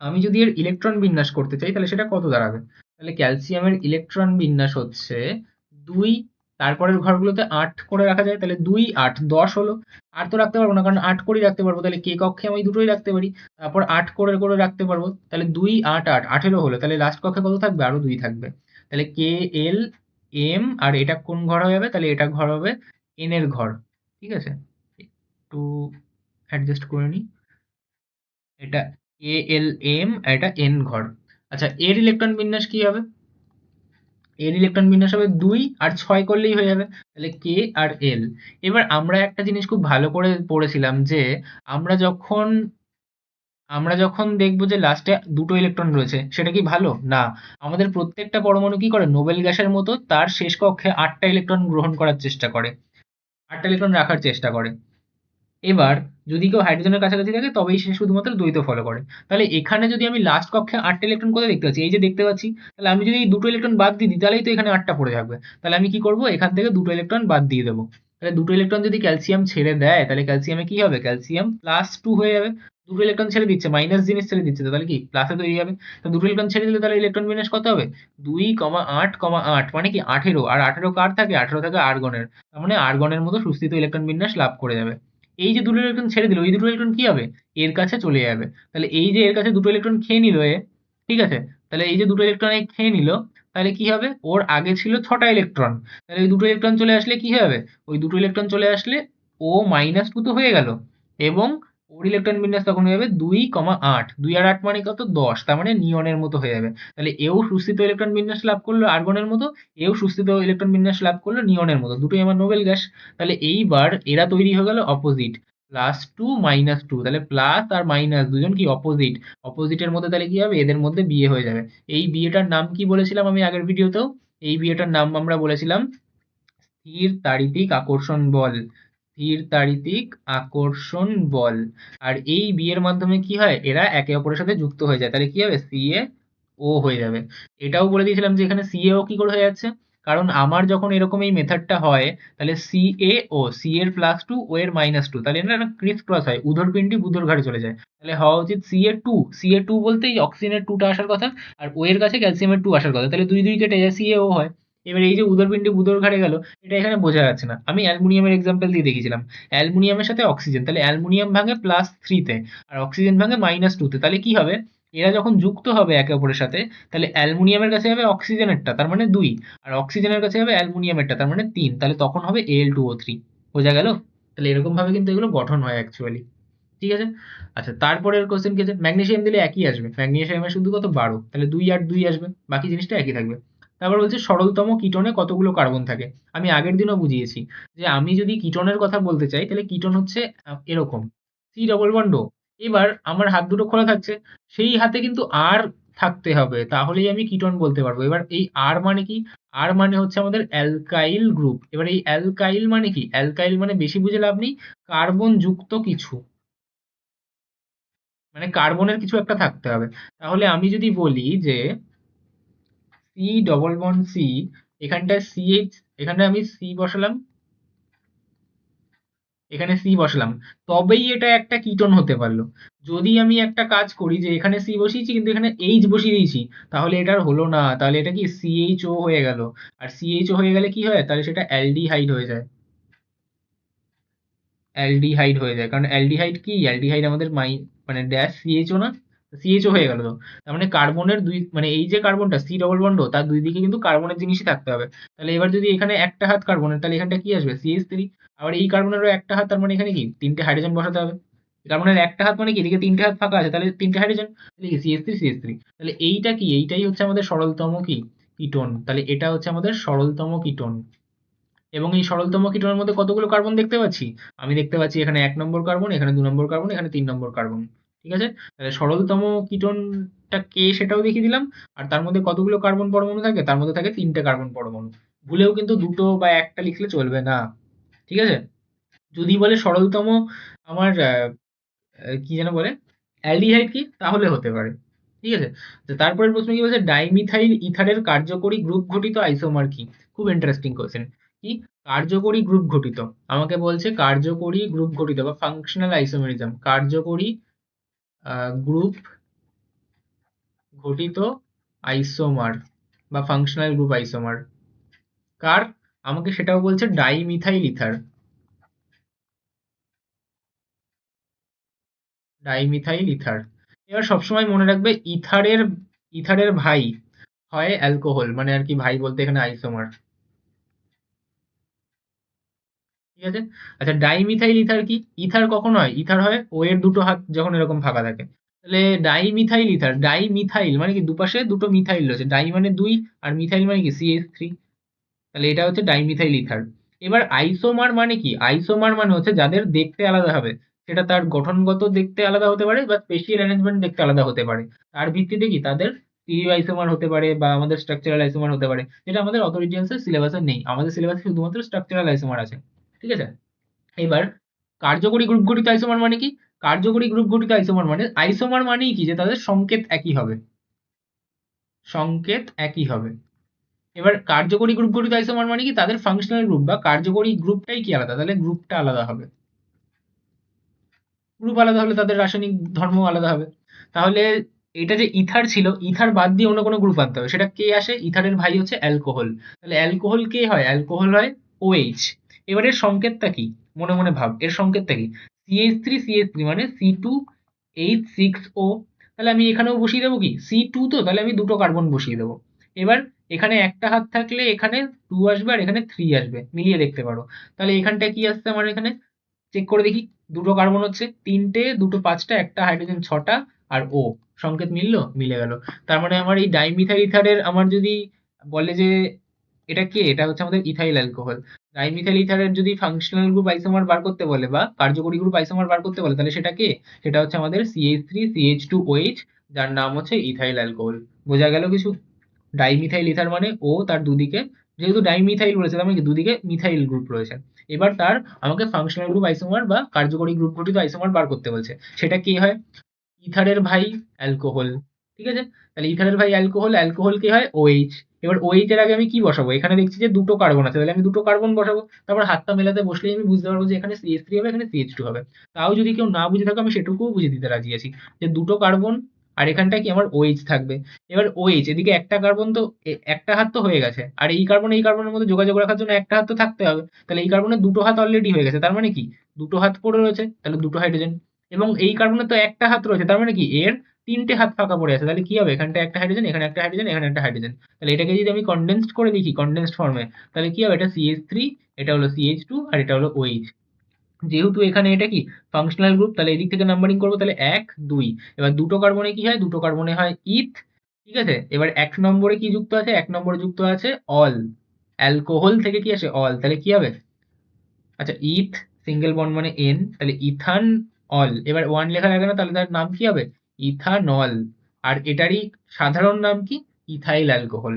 আমি যদি এর ইলেকট্রন বিন্যাস করতে চাই তাহলে সেটা কত দাঁড়াবে? তাহলে ক্যালসিয়ামের ইলেকট্রন বিন্যাস হচ্ছে 2, তারপরের ঘরগুলোতে 8 করে রাখা যায়, তাহলে 2 8 10 হলো। আর তো রাখতে পারবো না, কারণ 8 করেই রাখতে পারবো, তাহলে কে কক্ষে আমি দুটোই রাখতে পারি। তারপর 8 করে করে রাখতে পারবো, তাহলে 2 8 8 18 হলো। তাহলে লাস্ট কক্ষে কত থাকবে? আরো 2 থাকবে। তাহলে কে এল এম, আর এটা কোন ঘর হয়ে যাবে? তাহলে এটা ঘর হবে এন এর ঘর। ঠিক আছে, একটু অ্যাডজাস্ট করে নিই। এটা এ এল এম আর এটা এন ঘর। আচ্ছা, এর ইলেকট্রন বিন্যাস কি হবে? এর ইলেকট্রন বিন্যাস হবে 2 আর 6 করলেই হয়ে যাবে। তাহলে কে আর এল। এবার আমরা একটা জিনিস খুব ভালো করে পড়েছিলাম যে আমরা যখন আমরা যখন দেখবো যে লাস্টে দুটো ইলেকট্রন রয়েছে, সেটা কি ভালো? না। আমাদের প্রত্যেকটা পরমাণু কি করে, নোবেল গ্যাসের মতো তার শেষ কক্ষে 8টা ইলেকট্রন গ্রহণ করার চেষ্টা করে, 8টা ইলেকট্রন রাখার চেষ্টা করে। এবার যদি কেউ হাইড্রোজেনের কাছাকাছি থাকে তবেই সে শুধুমাত্র দ্বৈত ফলো করে। তাহলে এখানে যদি আমি লাস্ট কক্ষে 8টা ইলেকট্রন কোথায় দেখতে পাচ্ছি? এই যে দেখতে পাচ্ছি। তাহলে আমি যদি এই দুটো ইলেকট্রন বাদ দিয়ে দিই তাহলেই তো এখানে 8টা পড়ে থাকবে। তাহলে আমি কি করব? এখান থেকে দুটো ইলেকট্রন বাদ দিয়ে দেবো। তাহলে দুটো ইলেকট্রন যদি ক্যালসিয়াম ছেড়ে দেয় তাহলে ক্যালসিয়ামে কি হবে? ক্যালসিয়াম +2 হয়ে যাবে। দুটো ইলেকট্রন ছেড়ে দিচ্ছে, মাইনাস জিনিস ছেড়ে দিচ্ছে, তো তাহলে কি প্লাসে তৈরি হবে। তো দুটো ইলেকট্রন ছেড়ে দিলে তাহলে ইলেকট্রন বিন্যাস কত হবে? 2, 8, 8 মানে কি 18। আর 18 কার থাকে? 18 থাকে আর্গনের। তার মানে আর্গনের মতো সুস্থিত ইলেকট্রন বিন্যাস লাভ করে যাবে। এই যে দুটো ইলেকট্রন ছেড়ে দিল, এই দুটো ইলেকট্রন কি হবে? এর কাছে চলে যাবে। তাহলে এই যে এর কাছে দুটো ইলেকট্রন খেয়ে নিল এ, ঠিক আছে? তাহলে এই যে দুটো ইলেকট্রন এ খেয়ে নিল, তাহলে কি হবে? ওর আগে ছিল 6টা ইলেকট্রন। তাহলে এই দুটো ইলেকট্রন চলে আসলে কি হবে? ওই দুটো ইলেকট্রন চলে আসলে ও -2 তো হয়ে গেল, এবং ওর ইলেকট্রন বিন্যাস তখন হয়ে যাবে 2, 8। 2 আর 8 মানে কত? 10। তার মানে নিয়নের মতো হয়ে যাবে। তাহলে এও সুস্থিত ইলেকট্রন বিন্যাস লাভ করলো আর্গনের মতো, এও সুস্থিত ইলেকট্রন বিন্যাস লাভ করলো নিয়নের মতো। দুটোই আমার নোবেল গ্যাস। তাহলে এইবার এরা তৈরি হয়ে গেল অপোজিট, +2 -2। তাহলে প্লাস আর মাইনাস দুজন কি অপোজিট। অপোজিটের মধ্যে তাহলে কি হবে? এদের মধ্যে বিয়ে হয়ে যাবে। এই বিয়েটার নাম কি বলেছিলাম আমি আগের ভিডিওতেও? এই বিয়েটার নাম আমরা বলেছিলাম স্থির তাড়িতিক আকর্ষণ বল। স্থির তাড়িতিক আকর্ষণ বল। আর এই বিয়ের মাধ্যমে কি হয়? এরা একে অপরের সাথে যুক্ত হয়ে যায়। তাহলে কি হবে? সিএ ও হয়ে যাবে। এটাও বলে দিয়েছিলাম যে এখানে সিএও কি করে হয়ে যাচ্ছে, কারণ আমার যখন এরকম এই মেথডটা হয় তাহলে সিএও, সি এর +2 ও এর -2, তাহলে এটা ক্রিস ক্রস হয়, উদর পিণ্ডি বুধর ঘাড়ে চলে যায়। তাহলে হওয়া উচিত সি এর টু বলতে এই অক্সিজেনের 2টা আসার কথা, আর ও এর কাছে ক্যালসিয়ামের 2 আসার কথা। তাহলে 2 2 কেটে যায়, সিএও হয়। এবার এই যে উদরপিণ্ডি বুধর ঘাড়ে গেল, এটা এখানে বোঝা যাচ্ছে না। আমি অ্যালুমিনিয়ামের এক্সাম্পল দিয়ে দেখিয়েছিলাম। অ্যালুমিনিয়ামের সাথে অক্সিজেন, তাহলে অ্যালুমিনিয়াম ভাঙে +3 তে আর অক্সিজেন ভাঙে -2 তে। তাহলে কি হবে? এরা যখন যুক্ত হবে একে অপরের সাথে, তাহলে অ্যালুমিনিয়ামের কাছে হবে অক্সিজেনেরটা, তার মানে 2, আর অক্সিজেনের কাছে হবে অ্যালুমিনিয়ামেরটা, তার মানে 3। তাহলে তখন হবে Al2O3। বোঝা গেল? তাহলে এরকম ভাবে কিন্তু এগুলো গঠন হয় অ্যাকচুয়ালি। ঠিক আছে। আচ্ছা, তারপরের কোশ্চেন কি আছে? ম্যাগনেসিয়াম দিলে একই আসবে, ম্যাগনেসিয়ামের শুধু কত 12, তাহলে 2 আর 2 আসবে, বাকি জিনিসটা একই থাকবে। তারপর বলছে সরলতম কিটোনে কতগুলো কার্বন থাকে। আমি আগের দিনও বুঝিয়েছি যে আমি যদি কিটোনের কথা বলতে চাই তাহলে কিটোন হচ্ছে এরকম সি ডবল বন্ড ও। এবার আমার হাত দুটো খোলা থাকছে, সেই হাতে কিন্তু আর থাকতে হবে, তাহলেই আমি কিটোন বলতে পারবো। এবার এই আর মানে কি? আর মানে হচ্ছে আমাদের অ্যালকাইল গ্রুপ। এবার এই অ্যালকাইল মানে কি? অ্যালকাইল মানে বেশি বুঝে লাভ নেই, কার্বন যুক্ত কিছু, মানে কার্বনের কিছু একটা থাকতে হবে। তাহলে আমি যদি বলি যে সি ডবল বন্ড সি, এখানটায় সিএইচ, এখানে আমি সি বসালাম, এখানে সি বসালাম, তবেই এটা একটা কিটোন হতে পারলো। যদি আমি একটা কাজ করি যে এখানে সি বসিয়েছি কিন্তু এখানে এইচ বসিয়ে দিয়েছি, তাহলে এটা আর হলো না। তাহলে এটা কি সিএইচও হয়ে গেল। আর সিএইচও হয়ে গেলে কি হয়? তাহলে সেটা অ্যালডিহাইড হয়ে যায়। অ্যালডিহাইড হয়ে যায়, কারণ অ্যালডিহাইড কি? অ্যালডিহাইড আমাদের মানে ড্যাশ সিএইচও না, সিএইচও হয়ে গেল। তো তার মানে কার্বনের দুই, মানে এই যে কার্বনটা সি ডবল বন্ড তার দুই দিকে কিন্তু কার্বনের জিনিসই থাকতে হবে। তাহলে এবার যদি এখানে একটা হাত কার্বনের, তাহলে এখানটা কি আসবে? সিএইচ3। আবার এই কার্বনেরও একটা হাত, তার মানে এখানে কি 3টে হাইড্রোজেন বসাতে হবে। কার্বনের একটা হাত মানে কি? এদিকে 3টে হাত ফাঁকা আছে, তাহলে 3টে হাইড্রোজেন, তাহলে কি সিএইচ3। তাহলে এইটা কি? এইটাই হচ্ছে আমাদের সরলতম কি কিটোন। তাহলে এটা হচ্ছে আমাদের সরলতম কিটোন। এবং এই সরলতম কিটোনের মধ্যে কতগুলো কার্বন দেখতে পাচ্ছি? আমি দেখতে পাচ্ছি এখানে 1 নম্বর কার্বন, এখানে 2 নম্বর কার্বন, এখানে 3 নম্বর কার্বন। ঠিক আছে। তাহলে সরলতম কিটোনটা কে সেটাও দেখিয়ে দিলাম। আর তার মধ্যে কতগুলো কার্বন পরমাণু থাকে? তার মধ্যে থাকে 3টে কার্বন পরমাণু। ভুলেও কিন্তু দুটো বা একটা লিখলে চলবে না। ঠিক আছে। যদি বলে সরলতম আমার কি যেন বলে, অ্যালডিহাইড কি, তাহলে হতে পারে। ঠিক আছে? তো তারপরের প্রশ্ন কি বলছে, ডাইমিথাইল ইথারের কার্যকরী গ্রুপ ঘটিত আইসোমার কি? খুব ইন্টারেস্টিং কোয়েশ্চেন। কি কার্যকরী গ্রুপ ঘটিত? আমাকে বলছে কার্যকরী গ্রুপ ঘটিত বা ফাংশনাল আইসোমেরিজম, কার্যকরী গ্রুপ ঘটিত আইসোমার বা ফাংশনাল গ্রুপ আইসোমার কার? আমাকে সেটাও বলছে ডাইমিথাইল ইথার, ডাইমিথাইল ইথার। এবার সবসময় মনে রাখবে ইথারের ভাই হয় অ্যালকোহল, মানে আর কি ভাই বলতে এখানে আইসোমার। ঠিক আছে? আচ্ছা, ডাইমিথাইল ইথার কি? ইথার কখন হয়? ইথার হয় ও এর দুটো হাত যখন এরকম ফাঁকা থাকে। তাহলে ডাইমিথাইল ইথার, ডাইমিথাইল মানে কি দুপাশে দুটো মিথাইল রয়েছে, ডাই মানে দুই আর মিথাইল মানে কি CH3। তাহলে এটা হচ্ছে ডাইমিথাইল ইথার। এবার আইসোমার মানে কি? আইসোমার মানে হচ্ছে যাদের দেখতে আলাদা হবে, সেটা তার গঠনগত দেখতে আলাদা হতে পারে বা স্পেশিয়াল অ্যারেঞ্জমেন্ট দেখতে আলাদা হতে পারে, তার ভিত্তিতে কি তাদের স্টিরিও আইসোমার হতে পারে বা আমাদের স্ট্রাকচারাল আইসোমার হতে পারে, যেটা আমাদের অথরিজিয়ান্সের সিলেবাসে নেই। আমাদের সিলেবাসে শুধুমাত্র স্ট্রাকচারাল আইসোমার আছে। ঠিক আছে? এবার কার্যকরী গ্রুপ গঠিত আইসোমার মানে কি? কার্যকরী গ্রুপ গঠিত আইসোমার মানে আইসোমার মানেই কি যে তাদের সংকেত একই হবে, সংকেত একই হবে। এবার কার্যকরী গ্রুপ গঠিত আইসোমার মানে কি তাদের ফাংশনাল গ্রুপ বা কার্যকরী গ্রুপটাই কি আলাদা, তাহলে গ্রুপটা আলাদা হবে। গ্রুপ আলাদা হলে তাদের রাসায়নিক ধর্ম আলাদা হবে। তাহলে এটা যে ইথার ছিল, ইথার বাদ দিয়ে অন্য কোনো গ্রুপ আনতে হবে। সেটা কে আসে? ইথারের ভাই হচ্ছে অ্যালকোহল। তাহলে অ্যালকোহল কে হয়? অ্যালকোহল হয় OH। এবার এর সংকেতটা কি? মনে মনে ভাব, এর সংকেতটা কি? CH3 মানে C2H6O। তাহলে আমি এখানেও বসিয়ে দেবো কি C2, তো তাহলে আমি দুটো কার্বন বসিয়ে দেবো। এবার এখানে একটা হাত থাকলে এখানে 2 আসবে আর এখানে 3 আসবে, মিলিয়ে দেখতে পারো। তাহলে এখানটা কি আসছে আমার? এখানে চেক করে দেখি, দুটো কার্বন হচ্ছে, তিনটে, দুটো পাঁচটা, একটা হাইড্রোজেন ছটা, আর ও। সংকেত মিললো? মিলে গেল। তার মানে আমার এই ডাইমিথাইল ইথারের আমার যদি বলে যে এটা কে, এটা হচ্ছে আমাদের ইথাইল অ্যালকোহল। ডাইমিথাইল ইথারের যদি ফাংশনাল গ্রুপ আইসোমার বার করতে বলে বা কার্যকরী গ্রুপ আইসোমার বার করতে বলে, তাহলে সেটা কে? সেটা হচ্ছে আমাদের CH3CH2OH, যার নাম হচ্ছে ইথাইল অ্যালকোহল। বোঝা গেল কিছু? ডাইমিথাইল ইথার মানে ও তার দুদিকে, যেহেতু ডাইমিথাইল বলেছে তার মানে কি দুদিকে মিথাইল গ্রুপ রয়েছে। এবার তার আমাকে ফাংশনাল গ্রুপ আইসোমার বা কার্যকরী গ্রুপ গঠিত আইসোমার বার করতে বলছে। সেটা কি হয়? ইথারের ভাই অ্যালকোহল। ঠিক আছে? তাহলে ইথারের ভাই অ্যালকোহল, অ্যালকোহল কি হয়? OH। এবার OH এর আগে আমি কি বসাবো? এখানে দেখছি যে দুটো কার্বন আছে, তাহলে আমি দুটো কার্বন বসাবো। তারপর হাতটা মেলাতে বসলেই আমি বুঝতে পারবো যে এখানে CH3 হবে, এখানে CH2 হবে। তাও যদি কেউ না বুঝে থাকে আমি সেটুকুও বুঝে দিতে রাজি আছি, যে দুটো কার্বন আর এখানটা কি আমার OH থাকবে। এবার OH এদিকে একটা কার্বন, তো একটা হাত তো হয়ে গেছে, আর এই কার্বন এই কার্বনের মধ্যে যোগাযোগ রাখার জন্য একটা হাত তো থাকতে হবে। তাহলে এই কার্বনের দুটো হাত অলরেডি হয়ে গেছে, তার মানে কি দুটো হাত পড়ে রয়েছে, তাহলে দুটো হাইড্রোজেন। এবং এই কার্বনের তো একটা হাত রয়েছে, তার মানে কি এর তিনটে হাত ফাঁকা পড়ে আছে। তাহলে কি হবে? এখানটা একটা হাইড্রোজেন, এখানে একটা হাইড্রোজেন, এখানে একটা হাইড্রোজেন। তাহলে এটাকে যদি আমি কনডেন্সড করে লিখি, কনডেন্সড ফর্মে, তাহলে কি হবে? এটা CH3, এটা হলো CH2 আর এটা হলো OH। যেহেতু এখানে এটা কি ফাংশনাল গ্রুপ, তাহলে এদিক থেকে নাম্বারিং করবো, তাহলে 1 2। এবার দুটো কার্বনে কি হয়? দুটো কার্বনে হয় ইথ। ঠিক আছে? এবার 1 নম্বরে কি যুক্ত আছে? 1 নম্বরে যুক্ত আছে অল। অ্যালকোহল থেকে কি আসে? অল। তাহলে কি হবে? আচ্ছা, ইথ সিঙ্গেল বন্ড মানে এন, তাহলে ইথান অল। এবার ওয়ান লেখা লাগে না, তাহলে তার নাম কি হবে? ইথানল। আর এটারই সাধারণ নাম কি? Ethyl alcohol.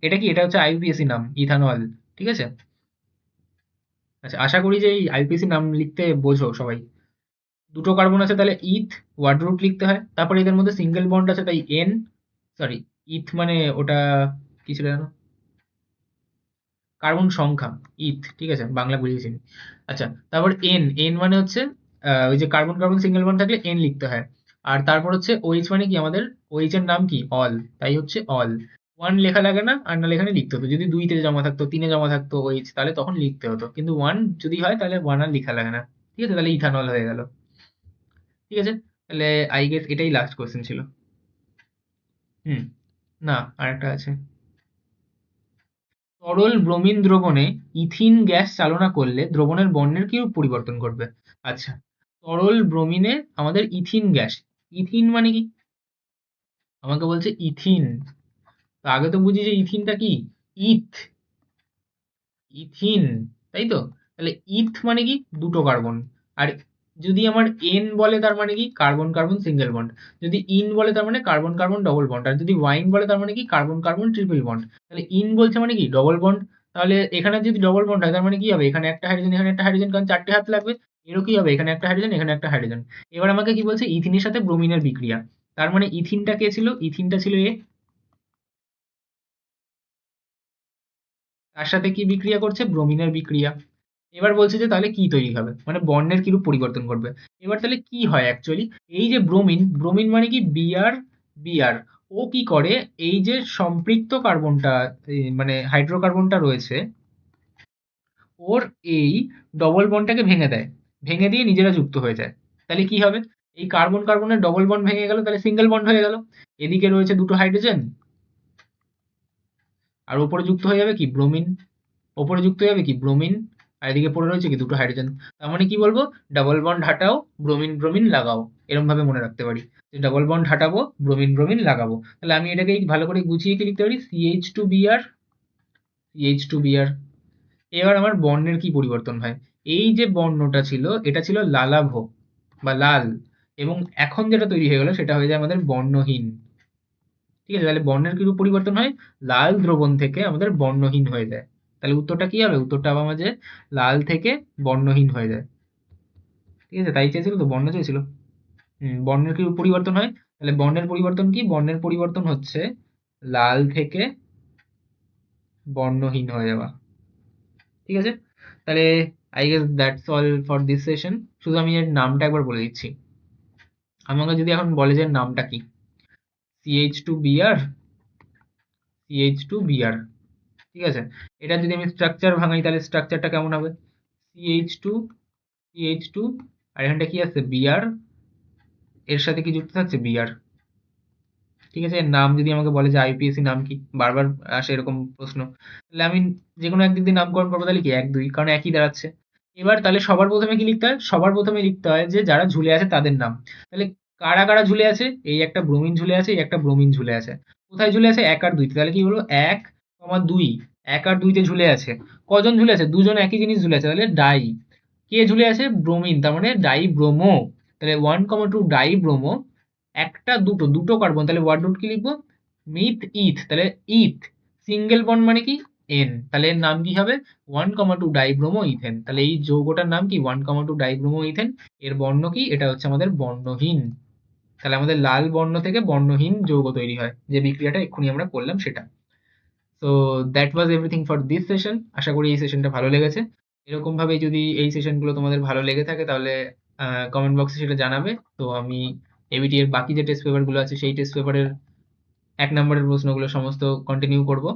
এটা কি? এটা হচ্ছে IUPAC নাম, ইথানল। ঠিক আছে? আচ্ছা, আশা করি যে এই IUPAC নাম লিখতে বোঝো সবাই। দুটো কার্বন আছে, তাহলে ইথ, ওয়ার্ড রুট লিখতে হয়। তারপরে এদের মধ্যে সিঙ্গেল বন্ড আছে, তাই এন, সরি, ইথ মানে ওটা কি ছিল জানো? কার্বন সংখ্যা, ইথ। ঠিক আছে, বাংলা বুঝিয়েছি আমি। আচ্ছা, তারপর এন, এন মানে হচ্ছে ওই যে কার্বন কার্বন সিঙ্গেল বন্ড থাকলে এন লিখতে হয়। আর তারপর হচ্ছে OH মানে কি আমাদের, OH এর নাম কি? অল, তাই হচ্ছে অল। ওয়ান লেখা লাগে না, আর না এখানে লিখতে হতো। যদি দুইতে জমা থাকতো, তিনে জমা থাকতো OH, তাহলে তখন লিখতে হতো, কিন্তু ওয়ান যদি হয় তাহলে ওয়ান আর লেখা লাগে না। ঠিক আছে? তাহলে ইথানল হয়ে গেল। ঠিক আছে? তাহলে আই গেস এটাই লাস্ট কোয়েশ্চেন ছিল। হুম। না, আরেকটা আছে। তরল ব্রোমিন দ্রবণে ইথিন গ্যাস চালনা করলে দ্রবণের বর্ণের কিরূপ পরিবর্তন ঘটবে? আচ্ছা, তরল ব্রোমিনে আমাদের ইথিন গ্যাস, ইথিন মানে কি? আমাকে বলছে ইথিন। তো আগে তো বুঝি যে ইথিনটা কি? ইথ, ইথিন, তাই তো? তাহলে ইথ মানে কি? দুটো কার্বন। আর যদি আমার এন বলে তার মানে কি? Carbon carbon single bond. যদি ইন বলে তার মানে কার্বন কার্বন ডবল বন্ড। আর যদি ওয়াইন বলে তার মানে কি? Carbon carbon triple bond. তাহলে ইন বলছে মানে কি? Double bond. তাহলে এখানে যদি ডবল বন্ড হয় তার মানে কি হবে? এখানে একটা হাইড্রোজেন, এখানে একটা হাইড্রোজেন, কারণ চারটে হাত লাগবে। এরও কি হবে? এখানে একটা হাইড্রোজেন, এখানে একটা হাইড্রোজেন। এবার আমাকে কি বলছে? ইথিনের সাথে ব্রোমিনের বিক্রিয়া। তার মানে ইথিনটা কে ছিল? ইথিনটা ছিল এ। তার সাথে কি বিক্রিয়া করছে? ব্রোমিনের বিক্রিয়া। এবার বলছে যে তাহলে কি তৈরি হবে, মানে বর্ণের কিরূপ পরিবর্তন করবে। এবার তাহলে কি হয় অ্যাকচুয়ালি, এই যে ব্রোমিন, ব্রোমিন মানে কি বিআর, বিআর ও কি করে, এই যে সম্পৃক্ত কার্বনটা, মানে হাইড্রোকার্বনটা রয়েছে, ওর এই ডবল বন্ডটাকে ভেঙে দেয়, ভেঙে দিয়ে নিজেরা যুক্ত হয়ে যায়। তাহলে কি হবে, এই কার্বন কার্বনের ডবল বন্ড ভেঙে গেল, তাহলে সিঙ্গেল বন্ড হয়ে গেল। এদিকে রয়েছে দুটো হাইড্রোজেন, আর ওপরে যুক্ত হয়ে যাবে কি ব্রোমিন, ওপরে যুক্ত হয়ে যাবে কি ব্রোমিন, আর এদিকে পড়ে রয়েছে কি দুটো হাইড্রোজেন। তার মানে কি বলবো, ডাবল বন্ড হাটাও, ব্রোমিন ব্রোমিন লাগাও, এরকম ভাবে মনে রাখতে পারি যে ডাবল বন্ড হাটাবো, ব্রোমিন ব্রোমিন লাগাবো। তাহলে আমি এটাকে ভালো করে গুছিয়ে কি লিখতে পারি, CH two BR, CH two BR. এবার আমার বর্ণের কি পরিবর্তন হয়, এই যে বর্ণটা ছিল এটা ছিল লালাভ বা লাল, এবং এখন যেটা তৈরি হয়ে গেল সেটা হয়ে যায় আমাদের বর্ণহীন। ঠিক আছে, তাহলে বর্ণের কিরূপ পরিবর্তন হয়, লাল দ্রবণ থেকে আমাদের বর্ণহীন হয়ে যায়। তাহলে উত্তরটা কি হবে, উত্তরটা আবার আমাদের লাল থেকে বর্ণহীন হয়ে যায়। ঠিক আছে, তাই চেয়েছিল তো, বর্ণ চেয়েছিল। বর্ণের কিরূপ পরিবর্তন হয়, তাহলে বর্ণের পরিবর্তন কি, বর্ণের পরিবর্তন হচ্ছে লাল থেকে বর্ণহীন হয়ে যাওয়া। ঠিক আছে, তাহলে I guess that's all for this session. শুধু আমি এর নামটা একবার বলে দিচ্ছি। আমাকে যদি এখন বলে যে এর নামটা কি, CH two BR, CH two BR. ঠিক আছে, এটা যদি আমি স্ট্রাকচার ভাঙাই তাহলে স্ট্রাকচারটা কেমন হবে, সিএইচ টু, সিএইচ টু, আর এখানটা কি আছে বিআর, এর সাথে কি যুক্ত থাকছে বিআর। ঠিক আছে, এর নাম যদি আমাকে বলে যে আইপিএসসি নাম কি, বারবার আসে এরকম প্রশ্ন, তাহলে আমি যে কোনো একদিক দিয়ে নামকরণ করবো, তাহলে কি এক দুই, কারণ একই দাঁড়াচ্ছে। এবার তাহলে সবার প্রথমে কি লিখতে হয়, সবার প্রথমে লিখতে হয় যে যারা ঝুলে আছে তাদের নাম। তাহলে কারা কারা ঝুলে আছে, এই একটা ব্রোমিন ঝুলে আছে, এই একটা ব্রোমিন ঝুলে আছে। কোথায় ঝুলে আছে, এক আর দুইতে, তাহলে কি হলো এক কমা দুই, এক আর দুইতে ঝুলে আছে। কজন ঝুলে আছে, দুজন একই জিনিস ঝুলে আছে, তাহলে ডাই। কে ঝুলে আছে, ব্রোমিন, তার মানে ডাই ব্রোমো। তাহলে 1,2 ডাই ব্রোমো, একটা দুটো, দুটো কার্বন, তাহলে ওয়ার্ড রুট কি লিখবো, মিথ ইথ, তাহলে ইথ, সিঙ্গেল বন্ড মানে কি এন, তাহলে এর নাম কি হবে 1,2 ডাইব্রোমো ইথেন। তাহলে এই যৌগটার নাম কি 1,2 ডাইব্রোমো ইথেন। এর বর্ণ কি, এটা হচ্ছে আমাদের বর্ণহীন। তাহলে আমাদের লাল বর্ণ থেকে বর্ণহীন যৌগ তৈরি হয়, যে বিক্রিয়াটা এক্ষুনি আমরা করলাম সেটা। So that was everything for this session. আশা করি এই সেশনটা ভালো লেগেছে। এরকম ভাবে যদি এই সেশনগুলো তোমাদের ভালো লেগে থাকে তাহলে কমেন্ট বক্সে সেটা জানাবে। তো আমি এবিটি এর বাকি যে টেস্ট পেপারগুলো আছে সেই টেস্ট পেপারের 1 নম্বরের প্রশ্নগুলো সমস্ত কন্টিনিউ করব।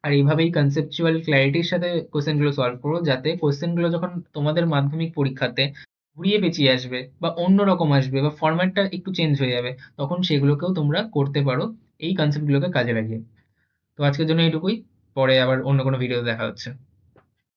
আর এইভাবেই কনসেপচুয়াল ক্ল্যারিটির সাথে কোশ্চেনগুলো সলভ করো, যাতে কোশ্চেনগুলো যখন তোমাদের মাধ্যমিক পরীক্ষাতে ঘুরিয়ে পেঁচিয়ে আসবে বা অন্যরকম আসবে বা ফরম্যাটটা একটু চেঞ্জ হয়ে যাবে, তখন সেগুলোকেও তোমরা করতে পারো এই কনসেপ্টগুলোকে কাজে লাগিয়ে। তো আজকের জন্য এইটুকুই, পরে আবার অন্য কোনো ভিডিও দেখা হচ্ছে।